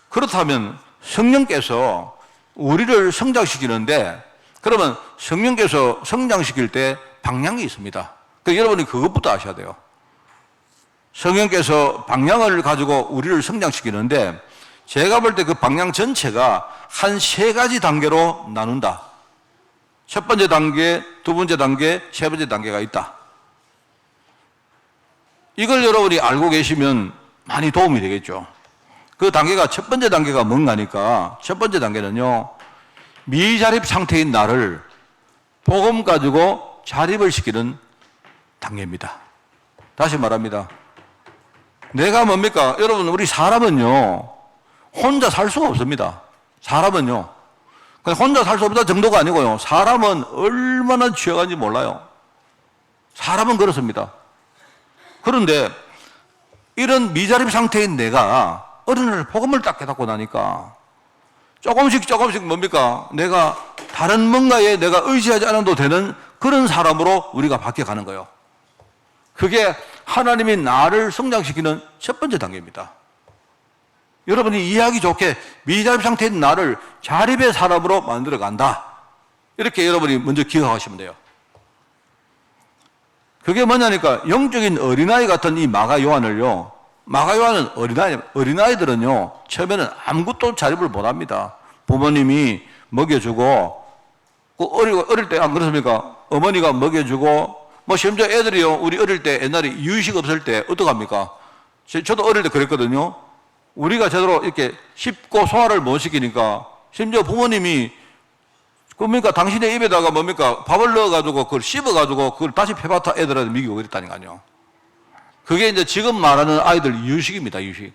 그렇다면 성령께서 우리를 성장시키는데, 그러면 성령께서 성장시킬 때 방향이 있습니다. 그러니까 여러분이 그것부터 아셔야 돼요. 성령께서 방향을 가지고 우리를 성장시키는데 제가 볼 때 그 방향 전체가 한 3가지 단계로 나눈다. 첫 번째 단계, 두 번째 단계, 세 번째 단계가 있다. 이걸 여러분이 알고 계시면 많이 도움이 되겠죠. 그 단계가 첫 번째 단계가 뭔가니까 첫 번째 단계는요. 미자립 상태인 나를 복음 가지고 자립을 시키는 단계입니다. 다시 말합니다. 내가 뭡니까? 여러분 우리 사람은요. 혼자 살 수가 없습니다. 사람은요. 혼자 살 수 없다 정도가 아니고요. 사람은 얼마나 취약한지 몰라요. 사람은 그렇습니다. 그런데 이런 미자립 상태인 내가 어느 날 복음을 딱 깨닫고 나니까 조금씩 뭡니까? 내가 다른 뭔가에 내가 의지하지 않아도 되는 그런 사람으로 우리가 바뀌어가는 거예요. 그게 하나님이 나를 성장시키는 첫 번째 단계입니다. 여러분이 이해하기 좋게 미자립 상태인 나를 자립의 사람으로 만들어 간다. 이렇게 여러분이 먼저 기억하시면 돼요. 그게 뭐냐니까 영적인 어린아이 같은 이 마가 요한을요. 마가 요한은 어린아이들은요. 처음에는 아무것도 자립을 못합니다. 부모님이 먹여주고 어릴 때 안 그렇습니까? 어머니가 먹여주고 뭐 심지어 애들이요. 우리 어릴 때 옛날에 이유식 없을 때 어떡합니까? 저도 어릴 때 그랬거든요. 우리가 제대로 이렇게 씹고 소화를 못 시키니까 심지어 부모님이 그러니까 당신의 입에다가 뭡니까? 밥을 넣어가지고 그걸 씹어가지고 그걸 다시 폐밭아 애들한테 먹이고 그랬다니까요. 그게 이제 지금 말하는 아이들 이유식입니다, 이유식.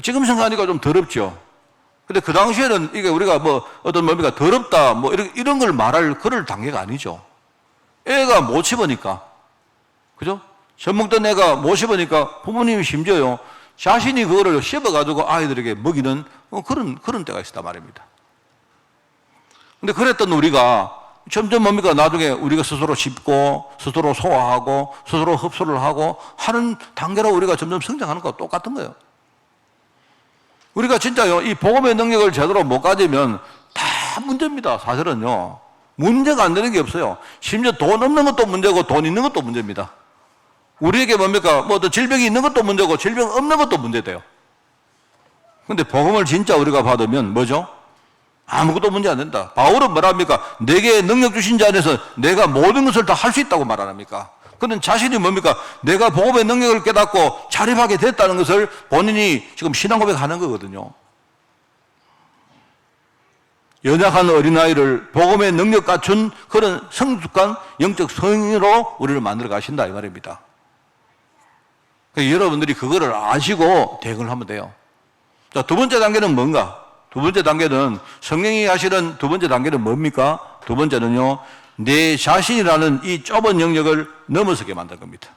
지금 생각하니까 좀 더럽죠. 근데 그 당시에는 이게 우리가 뭐 어떤 뭡니까? 더럽다, 뭐 이런 걸 말할 그럴 단계가 아니죠. 애가 못 씹으니까. 그죠? 젖 먹던 애가 못 씹으니까 부모님이 심지어요. 자신이 그거를 씹어가지고 아이들에게 먹이는 그런 때가 있었단 말입니다. 근데 그랬던 우리가 점점 뭡니까? 나중에 우리가 스스로 씹고, 스스로 소화하고, 스스로 흡수를 하고 하는 단계로 우리가 점점 성장하는 것과 똑같은 거예요. 우리가 진짜요, 이 복음의 능력을 제대로 못 가지면 다 문제입니다, 사실은요. 문제가 안 되는 게 없어요. 심지어 돈 없는 것도 문제고 돈 있는 것도 문제입니다. 우리에게 뭡니까? 뭐 어떤 질병이 있는 것도 문제고 질병 없는 것도 문제돼요. 근데 복음을 진짜 우리가 받으면 뭐죠? 아무것도 문제 안 된다. 바울은 뭐랍니까? 내게 능력 주신 자 안에서 내가 모든 것을 다 할 수 있다고 말 안 합니까? 그는 자신이 뭡니까? 내가 복음의 능력을 깨닫고 자립하게 됐다는 것을 본인이 지금 신앙 고백하는 거거든요. 연약한 어린아이를 복음의 능력 갖춘 그런 성숙한 영적 성인으로 우리를 만들어 가신다 이 말입니다. 여러분들이 그거를 아시고 대응을 하면 돼요. 자, 두 번째 단계는 뭔가? 두 번째 단계는 성령이 하시는 두 번째 단계는 뭡니까? 두 번째는요. 내 자신이라는 이 좁은 영역을 넘어서게 만든 겁니다.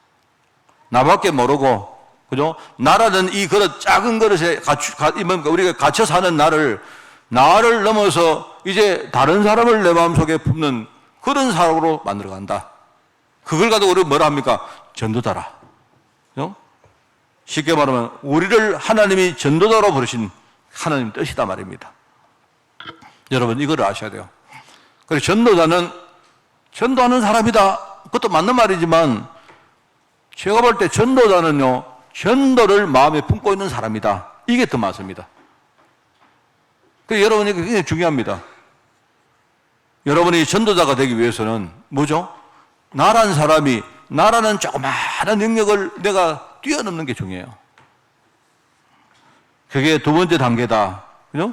나밖에 모르고 그죠? 나라는 이 그릇 작은 그릇에 우리가 갇혀 사는 나를 넘어서 이제 다른 사람을 내 마음속에 품는 그런 사람으로 만들어 간다. 그걸 가지고 우리가 뭐라 합니까? 전도자라. 그죠? 쉽게 말하면 우리를 하나님이 전도자로 부르신 하나님 뜻이다 말입니다. 여러분 이걸 아셔야 돼요. 그래서 전도자는 전도하는 사람이다. 그것도 맞는 말이지만 제가 볼 때 전도자는요. 전도를 마음에 품고 있는 사람이다. 이게 더 맞습니다. 그래서 여러분이 굉장히 중요합니다. 여러분이 전도자가 되기 위해서는 뭐죠? 나라는 사람이 나라는 조그마한 능력을 내가 뛰어넘는 게 중요해요. 그게 두 번째 단계다. 그죠?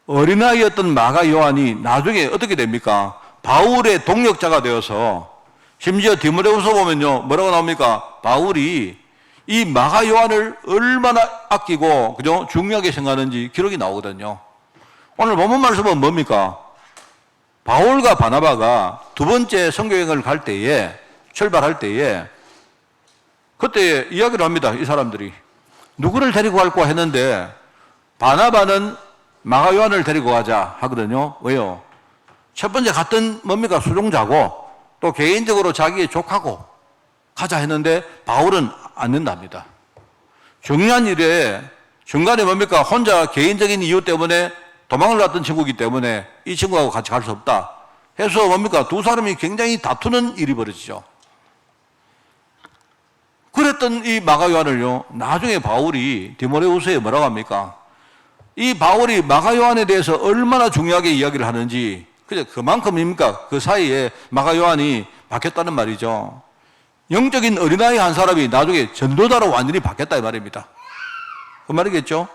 어린아이였던 마가 요한이 나중에 어떻게 됩니까? 바울의 동력자가 되어서 심지어 디모데후서 보면요. 뭐라고 나옵니까? 바울이 이 마가 요한을 얼마나 아끼고 그죠? 중요하게 생각하는지 기록이 나오거든요. 오늘 본문 말씀은 뭡니까? 바울과 바나바가 두 번째 선교여행을 갈 때에 출발할 때에 그때 이야기를 합니다. 이 사람들이 누구를 데리고 갈까 했는데 바나바는 마가 요한을 데리고 가자 하거든요. 왜요? 첫 번째 갔던 뭡니까? 수종자고 또 개인적으로 자기의 족하고 가자 했는데 바울은 안 된답니다. 중요한 일에 중간에 뭡니까? 혼자 개인적인 이유 때문에 도망을 갔던 친구이기 때문에 이 친구하고 같이 갈 수 없다 해서 뭡니까? 두 사람이 굉장히 다투는 일이 벌어지죠. 그랬던 이 마가 요한을요, 나중에 바울이 디모데후서에 뭐라고 합니까? 이 바울이 마가 요한에 대해서 얼마나 중요하게 이야기를 하는지, 그만큼입니까? 그 사이에 마가 요한이 바뀌었다는 말이죠. 영적인 어린아이 한 사람이 나중에 전도자로 완전히 바뀌었다 이 말입니다. 그 말이겠죠?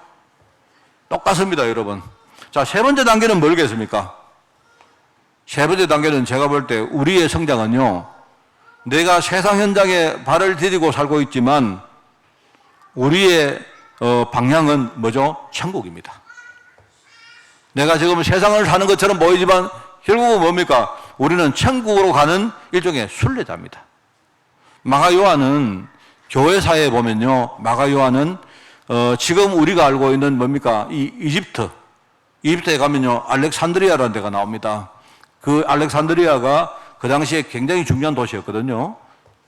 똑같습니다, 여러분. 자, 세 번째 단계는 뭐겠습니까? 세 번째 단계는 제가 볼 때 우리의 성장은요, 내가 세상 현장에 발을 디디고 살고 있지만 우리의 방향은 뭐죠? 천국입니다. 내가 지금 세상을 사는 것처럼 보이지만 결국은 뭡니까? 우리는 천국으로 가는 일종의 순례자입니다. 마가 요한은 교회사에 보면요, 마가 요한은 지금 우리가 알고 있는 뭡니까? 이 이집트에 가면요, 알렉산드리아라는 데가 나옵니다. 그 알렉산드리아가 그 당시에 굉장히 중요한 도시였거든요.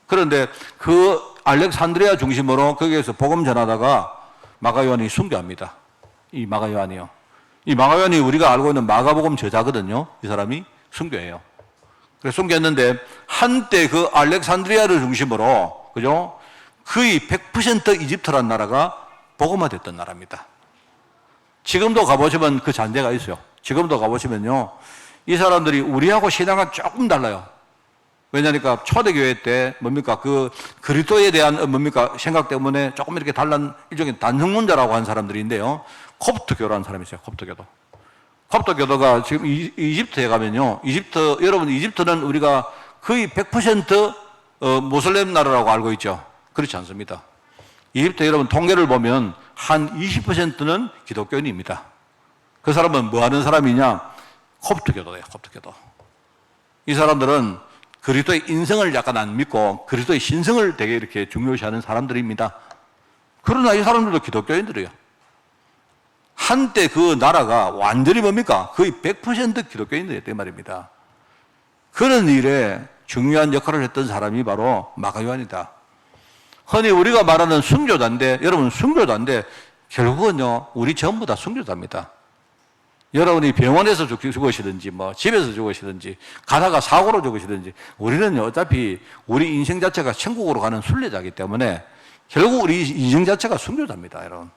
그런데 그 알렉산드리아 중심으로 거기에서 복음 전하다가 마가 요한이 순교합니다. 이 마가 요한이요. 이 마가 요한이 우리가 알고 있는 마가복음 저자거든요. 이 사람이 순교해요. 그래서 순교했는데 한때 그 알렉산드리아를 중심으로, 그죠? 거의 100% 이집트라는 나라가 복음화됐던 나라입니다. 지금도 가보시면 그 잔재가 있어요. 지금도 가보시면요, 이 사람들이 우리하고 신앙이 조금 달라요. 왜냐니까 초대교회 때 뭡니까? 그 그리스도에 대한 뭡니까? 생각 때문에 조금 이렇게 달란 일종의 단성론자라고 하는 사람들인데요. 콥트교라는 사람이 있어요. 콥트교도. 콥트교도가 지금 이집트에 가면요, 여러분, 이집트는 우리가 거의 100% 모슬렘 나라라고 알고 있죠. 그렇지 않습니다. 이집트 여러분 통계를 보면 한 20%는 기독교인입니다. 그 사람은 뭐 하는 사람이냐? 콥트교도예요. 콥트교도. 이 사람들은 그리스도의 인성을 약간 안 믿고 그리스도의 신성을 되게 이렇게 중요시하는 사람들입니다. 그러나 이 사람들도 기독교인들이에요. 한때 그 나라가 완전히 뭡니까? 거의 100% 기독교인들이었단 말입니다. 그런 일에 중요한 역할을 했던 사람이 바로 마가 요한이다. 흔히 우리가 말하는 순교자인데, 여러분 순교자인데 결국은요, 우리 전부 다 순교자입니다. 여러분이 병원에서 죽으시든지 뭐 집에서 죽으시든지 가다가 사고로 죽으시든지 우리는 어차피 우리 인생 자체가 천국으로 가는 순례자이기 때문에 결국 우리 인생 자체가 순교자입니다, 여러분.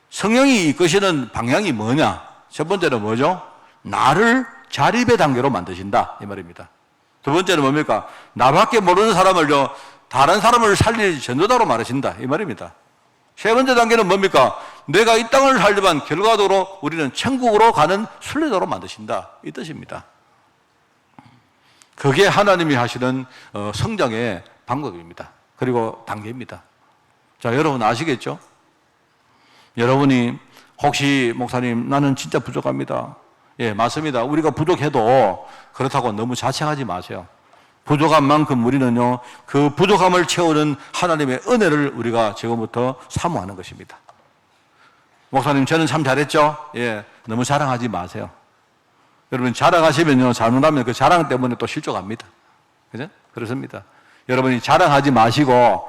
성령이 이끄시는 방향이 뭐냐? 첫 번째는 뭐죠? 나를 자립의 단계로 만드신다 이 말입니다. 두 번째는 뭡니까? 나밖에 모르는 사람을요, 다른 사람을 살릴 전도자로 말하신다 이 말입니다. 세 번째 단계는 뭡니까? 내가 이 땅을 살지만 결과적으로 우리는 천국으로 가는 순례자로 만드신다 이 뜻입니다. 그게 하나님이 하시는 성장의 방법입니다. 그리고 단계입니다. 자, 여러분 아시겠죠? 여러분이 혹시 목사님 나는 진짜 부족합니다. 예, 맞습니다. 우리가 부족해도 그렇다고 너무 자책하지 마세요. 부족한 만큼 우리는요, 그 부족함을 채우는 하나님의 은혜를 우리가 지금부터 사모하는 것입니다. 목사님, 저는 참 잘했죠? 예, 너무 자랑하지 마세요. 여러분, 자랑하시면요, 잘못하면 그 자랑 때문에 또 실족합니다. 그죠? 그렇습니다. 여러분이 자랑하지 마시고,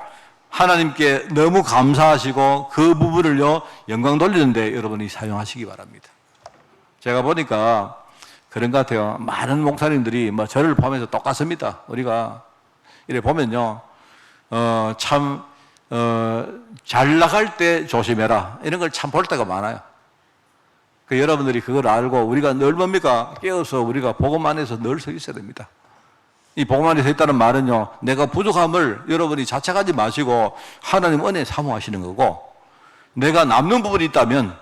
하나님께 너무 감사하시고, 그 부분을요, 영광 돌리는데 여러분이 사용하시기 바랍니다. 제가 보니까, 그런 것 같아요. 많은 목사님들이 뭐 저를 보면서 똑같습니다. 우리가 이래 보면요, 잘 나갈 때 조심해라 이런 걸 참 볼 때가 많아요. 여러분들이 그걸 알고 우리가 늘 뭡니까? 깨어서 우리가 복음 안에서 늘 서 있어야 됩니다. 이 복음 안에 서 있다는 말은요, 내가 부족함을 여러분이 자책하지 마시고 하나님 은혜 사모하시는 거고, 내가 남는 부분이 있다면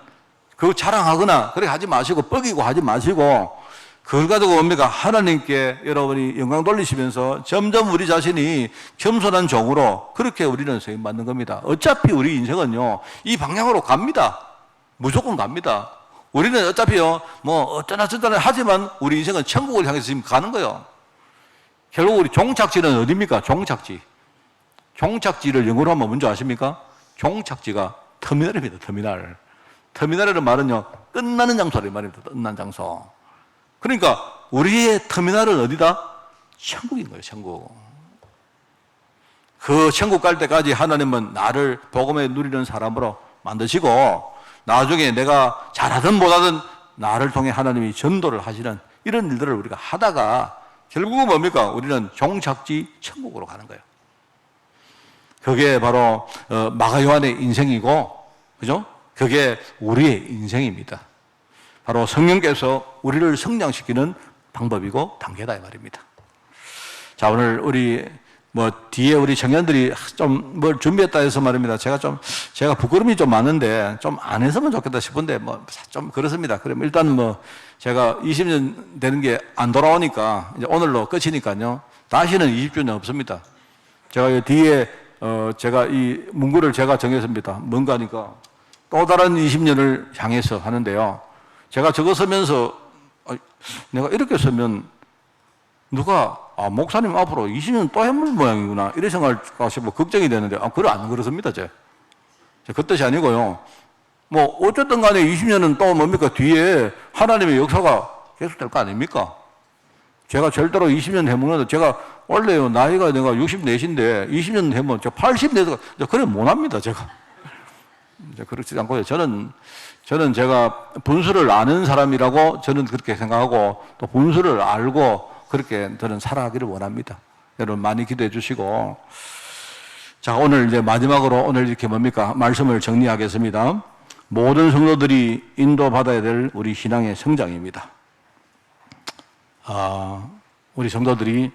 그거 자랑하거나 그렇게 하지 마시고 뻐기고 하지 마시고, 그걸 가지고 뭡니까? 하나님께 여러분이 영광 돌리시면서 점점 우리 자신이 겸손한 종으로 그렇게 우리는 세움받는 겁니다. 어차피 우리 인생은요, 이 방향으로 갑니다. 무조건 갑니다. 우리는 어차피요, 뭐 어쩌나 저쩌나 하지만 우리 인생은 천국을 향해서 지금 가는 거예요. 결국 우리 종착지는 어디입니까? 종착지. 종착지를 영어로 하면 뭔지 아십니까? 종착지가 터미널입니다. 터미널. 터미널이라는 말은요, 끝나는 장소를 말입니다. 끝난 장소. 그러니까 우리의 터미널은 어디다? 천국인 거예요. 천국. 그 천국 갈 때까지 하나님은 나를 복음에 누리는 사람으로 만드시고, 나중에 내가 잘하든 못하든 나를 통해 하나님이 전도를 하시는 이런 일들을 우리가 하다가 결국은 뭡니까? 우리는 종착지 천국으로 가는 거예요. 그게 바로 마가요한의 인생이고, 그죠? 그게 우리의 인생입니다. 바로 성령께서 우리를 성장시키는 방법이고 단계다 이 말입니다. 자, 오늘 우리 뒤에 우리 청년들이 좀 뭘 준비했다 해서 말입니다. 제가 부끄러움이 좀 많은데 좀 안 했으면 좋겠다 싶은데 좀 그렇습니다. 그럼 일단 제가 20년 되는 게 안 돌아오니까 이제 오늘로 끝이니까요. 다시는 20주년 없습니다. 제가 뒤에 제가 이 문구를 제가 정했습니다. 뭔가 하니까 또 다른 20년을 향해서 하는데요. 제가 저거 쓰면서 내가 이렇게 쓰면 누가 목사님 앞으로 20년 또 해물 모양이구나 이런 생각할까 싶어 걱정이 되는데 그래 안 그렇습니다. 그 뜻이 아니고요. 어쨌든 간에 20년은 또 뭡니까? 뒤에 하나님의 역사가 계속될 거 아닙니까? 제가 절대로 20년 해먹는데 제가 원래요 나이가 내가 64인데 20년 해먹으면 저 80대에서 그래 못합니다. 제가 그렇지 않고요. 저는 제가 분수를 아는 사람이라고 저는 그렇게 생각하고 또 분수를 알고 그렇게 저는 살아가기를 원합니다. 여러분 많이 기도해 주시고. 자, 오늘 이제 마지막으로 오늘 이렇게 말씀을 정리하겠습니다. 모든 성도들이 인도받아야 될 우리 신앙의 성장입니다. 우리 성도들이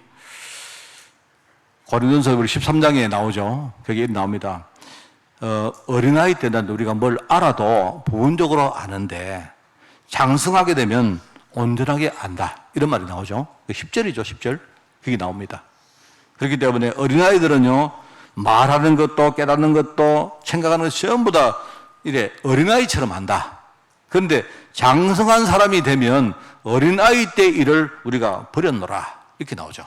고린도전서 우리 13장에 나오죠. 거기에 나옵니다. 어린아이 때는 우리가 뭘 알아도 부분적으로 아는데 장성하게 되면 온전하게 안다. 이런 말이 나오죠. 10절이죠, 10절. 그게 나옵니다. 그렇기 때문에 어린아이들은요, 말하는 것도 깨닫는 것도 생각하는 것 전부 다 이래 어린아이처럼 한다. 그런데 장성한 사람이 되면 어린아이 때 일을 우리가 버렸노라. 이렇게 나오죠.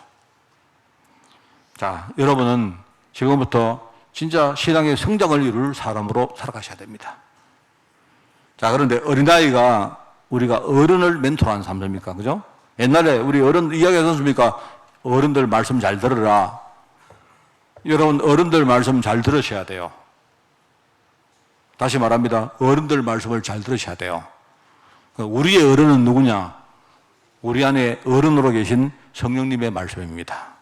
자, 여러분은 지금부터 진짜 신앙의 성장을 이룰 사람으로 살아가셔야 됩니다. 자, 그런데 어린아이가 우리가 어른을 멘토하는 사람들입니까? 그죠? 옛날에 우리 어른 이야기하지 않습니까? 어른들 말씀 잘 들으라. 여러분, 어른들 말씀 잘 들으셔야 돼요. 다시 말합니다. 어른들 말씀을 잘 들으셔야 돼요. 우리의 어른은 누구냐? 우리 안에 어른으로 계신 성령님의 말씀입니다.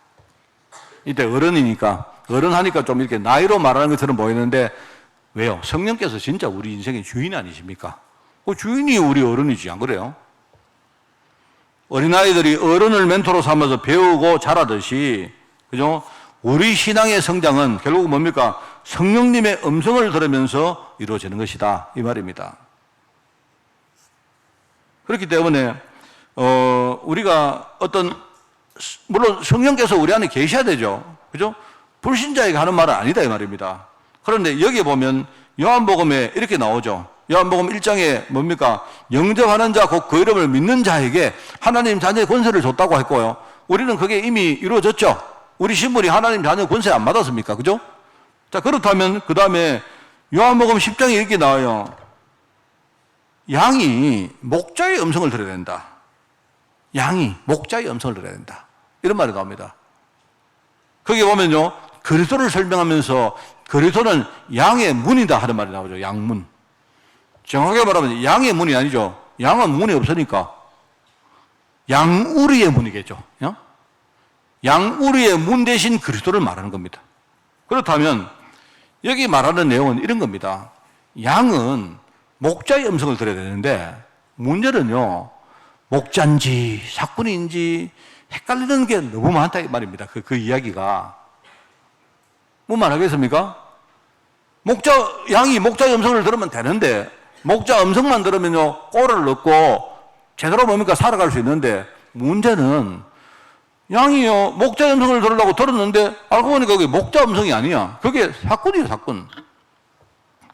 이때 어른이니까, 어른하니까 좀 이렇게 나이로 말하는 것처럼 보이는데, 왜요? 성령께서 진짜 우리 인생의 주인 아니십니까? 그 주인이 우리 어른이지, 안 그래요? 어린아이들이 어른을 멘토로 삼아서 배우고 자라듯이, 그죠? 우리 신앙의 성장은 결국 뭡니까? 성령님의 음성을 들으면서 이루어지는 것이다. 이 말입니다. 그렇기 때문에, 우리가 물론 성령께서 우리 안에 계셔야 되죠. 그죠? 불신자에게 하는 말은 아니다. 이 말입니다. 그런데 여기에 보면 요한복음에 이렇게 나오죠. 요한복음 1장에 뭡니까? 영접하는 자, 곧 그 이름을 믿는 자에게 하나님 자녀의 권세를 줬다고 했고요. 우리는 그게 이미 이루어졌죠. 우리 신분이 하나님 자녀 권세 안 받았습니까? 그죠? 자, 그렇다면 그 다음에 요한복음 10장에 이렇게 나와요. 양이 목자의 음성을 들어야 된다. 양이 목자의 음성을 들어야 된다. 이런 말이 나옵니다. 거기 보면요, 그리스도를 설명하면서 그리스도는 양의 문이다 하는 말이 나오죠. 양문. 정확하게 말하면 양의 문이 아니죠. 양은 문이 없으니까 양우리의 문이겠죠. 양우리의 문 대신 그리스도를 말하는 겁니다. 그렇다면 여기 말하는 내용은 이런 겁니다. 양은 목자의 음성을 들어야 되는데 문제는요, 목자인지 사꾼인지 헷갈리는 게 너무 많다 이 말입니다. 그 이야기가. 뭐 말하겠습니까? 양이 목자의 음성을 들으면 되는데 목자 음성만 들으면요, 꼴을 넣고 제대로 뭡니까? 살아갈 수 있는데 문제는 양이요, 목자의 음성을 들으려고 들었는데 알고 보니까 그게 목자 음성이 아니야. 그게 사꾼이에요, 사꾼.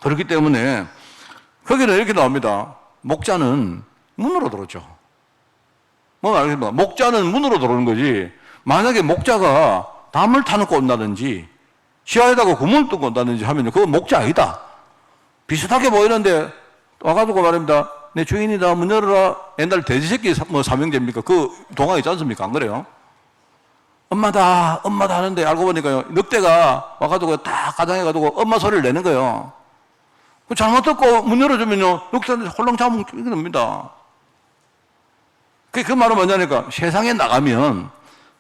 그렇기 때문에 거기는 이렇게 나옵니다. 목자는 문으로 들었죠. 뭐 말하겠습니까? 목자는 문으로 들어오는 거지. 만약에 목자가 담을 타놓고 온다든지 시야에다가 구멍을 뚫고 온다든지 하면요, 그건 목자 아니다. 비슷하게 보이는데 와가지고 말합니다. 내 주인이다, 문 열어라. 옛날 돼지새끼 삼형제입니까? 그 동화 있지 않습니까? 안 그래요? 엄마다 하는데 알고 보니까요, 늑대가 와가지고 딱 가장해가지고 엄마 소리를 내는 거예요. 그 잘못 듣고 문 열어주면요, 늑대한테 홀랑 잡으면 됩니다. 그 말은 뭐냐니까, 세상에 나가면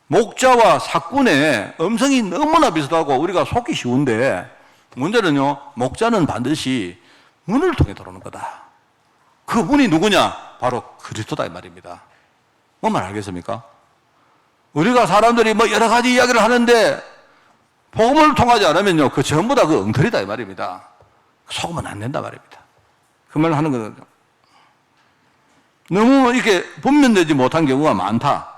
목자와 사꾼의 음성이 너무나 비슷하고 우리가 속기 쉬운데 문제는요, 목자는 반드시 문을 통해 들어오는 거다. 그 문이 누구냐? 바로 그리스도다 이 말입니다. 뭔 말 알겠습니까? 우리가 사람들이 뭐 여러 가지 이야기를 하는데 복음을 통하지 않으면요, 그 전부 다 그 엉터리다 이 말입니다. 속으면 안 된다 말입니다. 그 말을 하는 거거든요. 너무 이렇게 분별되지 못한 경우가 많다.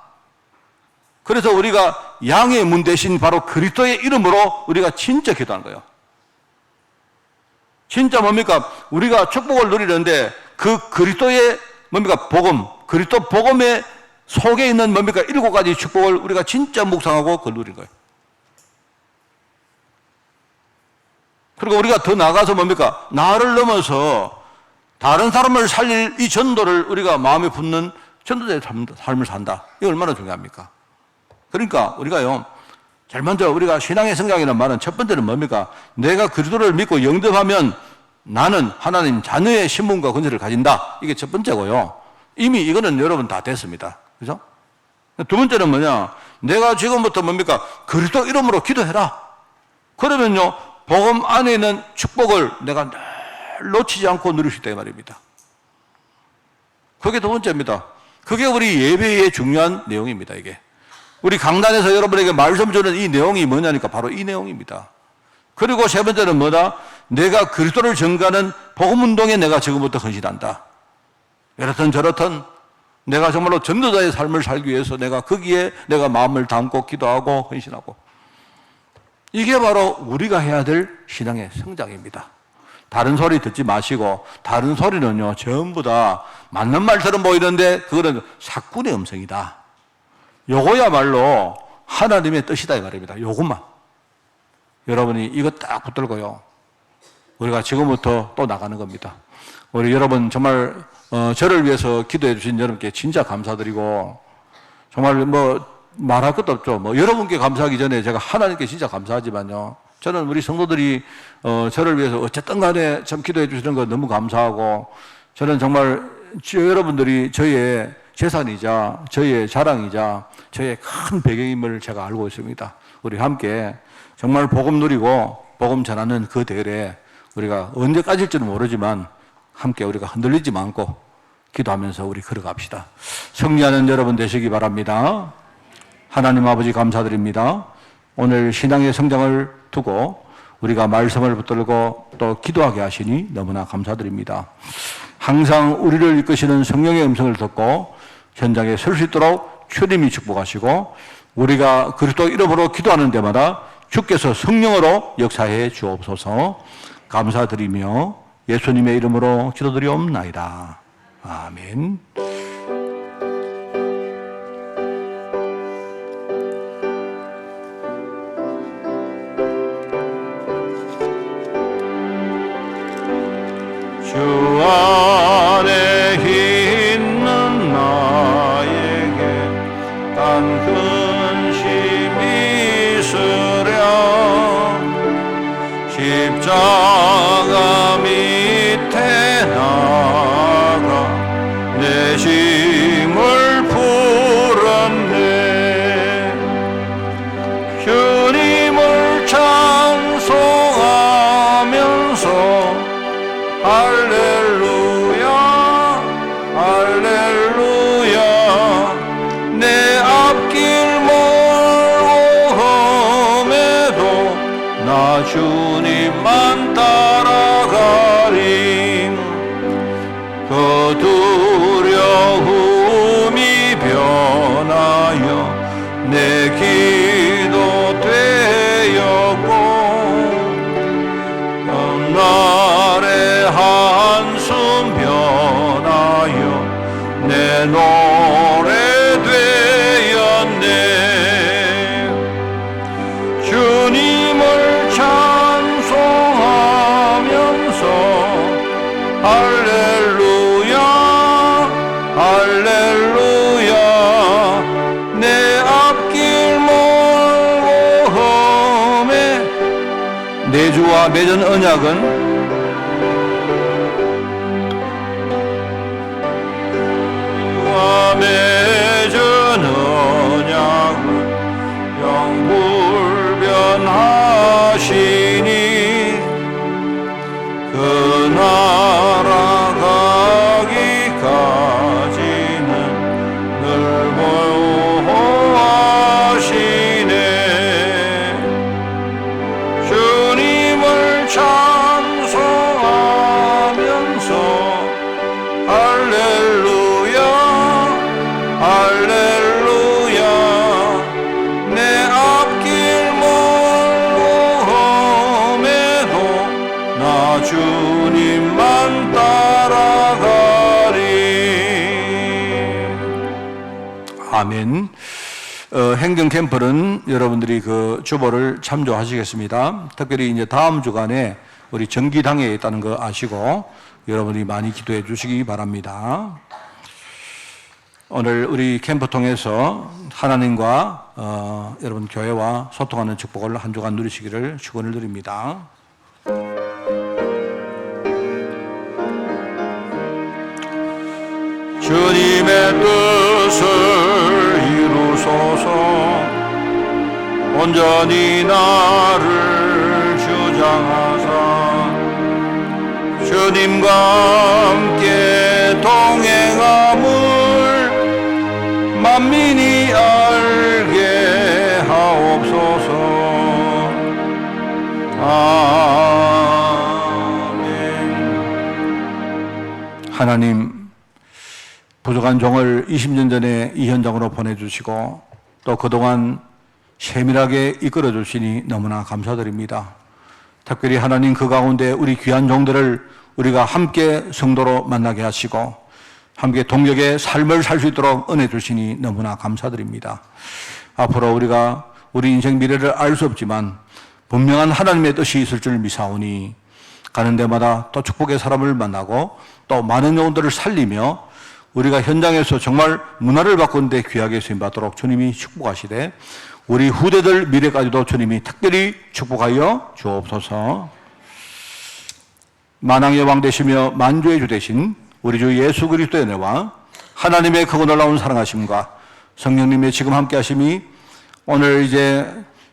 그래서 우리가 양의 문 대신 바로 그리스도의 이름으로 우리가 진짜 기도하는 거예요. 진짜 뭡니까? 우리가 축복을 누리는데 그 그리스도의 뭡니까? 복음, 그리스도 복음의 속에 있는 뭡니까? 7가지 축복을 우리가 진짜 묵상하고 그걸 누리는 거예요. 그리고 우리가 더 나아가서 뭡니까? 나를 넘어서 다른 사람을 살릴 이 전도를 우리가 마음에 붙는 전도자의 삶을 산다. 이게 얼마나 중요합니까? 그러니까 우리가요, 제일 먼저 우리가 신앙의 성장이라는 말은 첫 번째는 뭡니까? 내가 그리스도를 믿고 영접하면 나는 하나님 자녀의 신분과 권세를 가진다. 이게 첫 번째고요. 이미 이거는 여러분 다 됐습니다. 그죠? 두 번째는 뭐냐? 내가 지금부터 뭡니까? 그리스도 이름으로 기도해라. 그러면요, 복음 안에 있는 축복을 내가 늘 놓치지 않고 누릴 수 있다 이 말입니다. 그게 두 번째입니다. 그게 우리 예배의 중요한 내용입니다. 이게 우리 강단에서 여러분에게 말씀 주는 이 내용이 뭐냐니까 바로 이 내용입니다. 그리고 세 번째는 뭐다? 내가 그리스도를 전가하는 복음운동에 내가 지금부터 헌신한다. 이렇든 저렇든 내가 정말로 전도자의 삶을 살기 위해서 내가 거기에 내가 마음을 담고 기도하고 헌신하고, 이게 바로 우리가 해야 될 신앙의 성장입니다. 다른 소리 듣지 마시고, 다른 소리는요 전부 다 맞는 말처럼 보이는데 그거는 사꾼의 음성이다. 요거야말로 하나님의 뜻이다 이 말입니다. 요것만 여러분이 이거 딱 붙들고요, 우리가 지금부터 또 나가는 겁니다. 우리 여러분 정말 저를 위해서 기도해 주신 여러분께 진짜 감사드리고, 정말 뭐 말할 것도 없죠. 뭐 여러분께 감사하기 전에 제가 하나님께 진짜 감사하지만요, 저는 우리 성도들이 저를 위해서 어쨌든 간에 참 기도해 주시는 거 너무 감사하고, 저는 정말 여러분들이 저의 재산이자 저의 자랑이자 저의 큰 배경임을 제가 알고 있습니다. 우리 함께 정말 복음 누리고 복음 전하는 그 대열에 우리가 언제까지일지는 모르지만 함께 우리가 흔들리지 않고 기도하면서 우리 걸어갑시다. 승리하는 여러분 되시기 바랍니다. 하나님 아버지 감사드립니다. 오늘 신앙의 성장을 두고 우리가 말씀을 붙들고 또 기도하게 하시니 너무나 감사드립니다. 항상 우리를 이끄시는 성령의 음성을 듣고 현장에 설 수 있도록 주님이 축복하시고, 우리가 그리스도 이름으로 기도하는 데마다 주께서 성령으로 역사해 주옵소서. 감사드리며 예수님의 이름으로 기도드리옵나이다. 아멘. 주 안에 있는 나에게 단 근심이 있으랴. 십자가 밑에 나가 내 짐을 풀었네. 주님을 찬송하면서 할렐루야 할렐루야. 내 앞길 멀고 험해도 나 주님만 따라가리. 그 두려움이 변하여 내 기도 되었고, 날의 한숨 변하여 내 노래 되었네. 주님을 찬송하면서 할렐루야 할렐루야. 내 앞길 멀고 험해. 내 주와 맺은 언약은 맺은 언약은 아멘. 행정 캠프는 여러분들이 그 주보를 참조하시겠습니다. 특별히 이제 다음 주간에 우리 정기당회에 있다는 거 아시고 여러분들이 많이 기도해 주시기 바랍니다. 오늘 우리 캠프 통해서 하나님과 여러분 교회와 소통하는 축복을 한 주간 누리시기를 축원을 드립니다. 주님의 뜻을 이루소서. 온전히 나를 주장하사 주님과 함께 동행함을 만민이 알게 하옵소서. 아멘. 하나님, 부족한 종을 20년 전에 이 현장으로 보내주시고 또 그동안 세밀하게 이끌어 주시니 너무나 감사드립니다. 특별히 하나님 그 가운데 우리 귀한 종들을 우리가 함께 성도로 만나게 하시고 함께 동역의 삶을 살 수 있도록 은혜 주시니 너무나 감사드립니다. 앞으로 우리가 우리 인생 미래를 알 수 없지만 분명한 하나님의 뜻이 있을 줄 미사오니 가는 데마다 또 축복의 사람을 만나고 또 많은 영혼들을 살리며 우리가 현장에서 정말 문화를 바꾸는데 귀하게 쓰임받도록 주님이 축복하시되 우리 후대들 미래까지도 주님이 특별히 축복하여 주옵소서. 만왕의 왕 되시며 만주의 주 되신 우리 주 예수 그리스도의 은혜와 하나님의 크고 놀라운 사랑하심과 성령님의 지금 함께 하심이 오늘 이제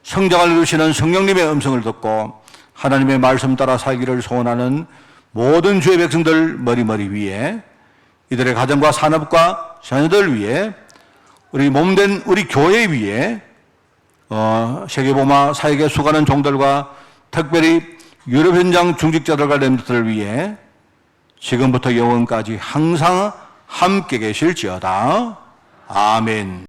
성장을 이루시는 성령님의 음성을 듣고 하나님의 말씀 따라 살기를 소원하는 모든 주의 백성들 머리머리 위에 이들의 가정과 산업과 자녀들 위해 우리 몸된 우리 교회 위에 세계보마 사역에 수고하는 종들과 특별히 유럽 현장 중직자들과 렘들을 위해 지금부터 영원까지 항상 함께 계실지어다. 아멘.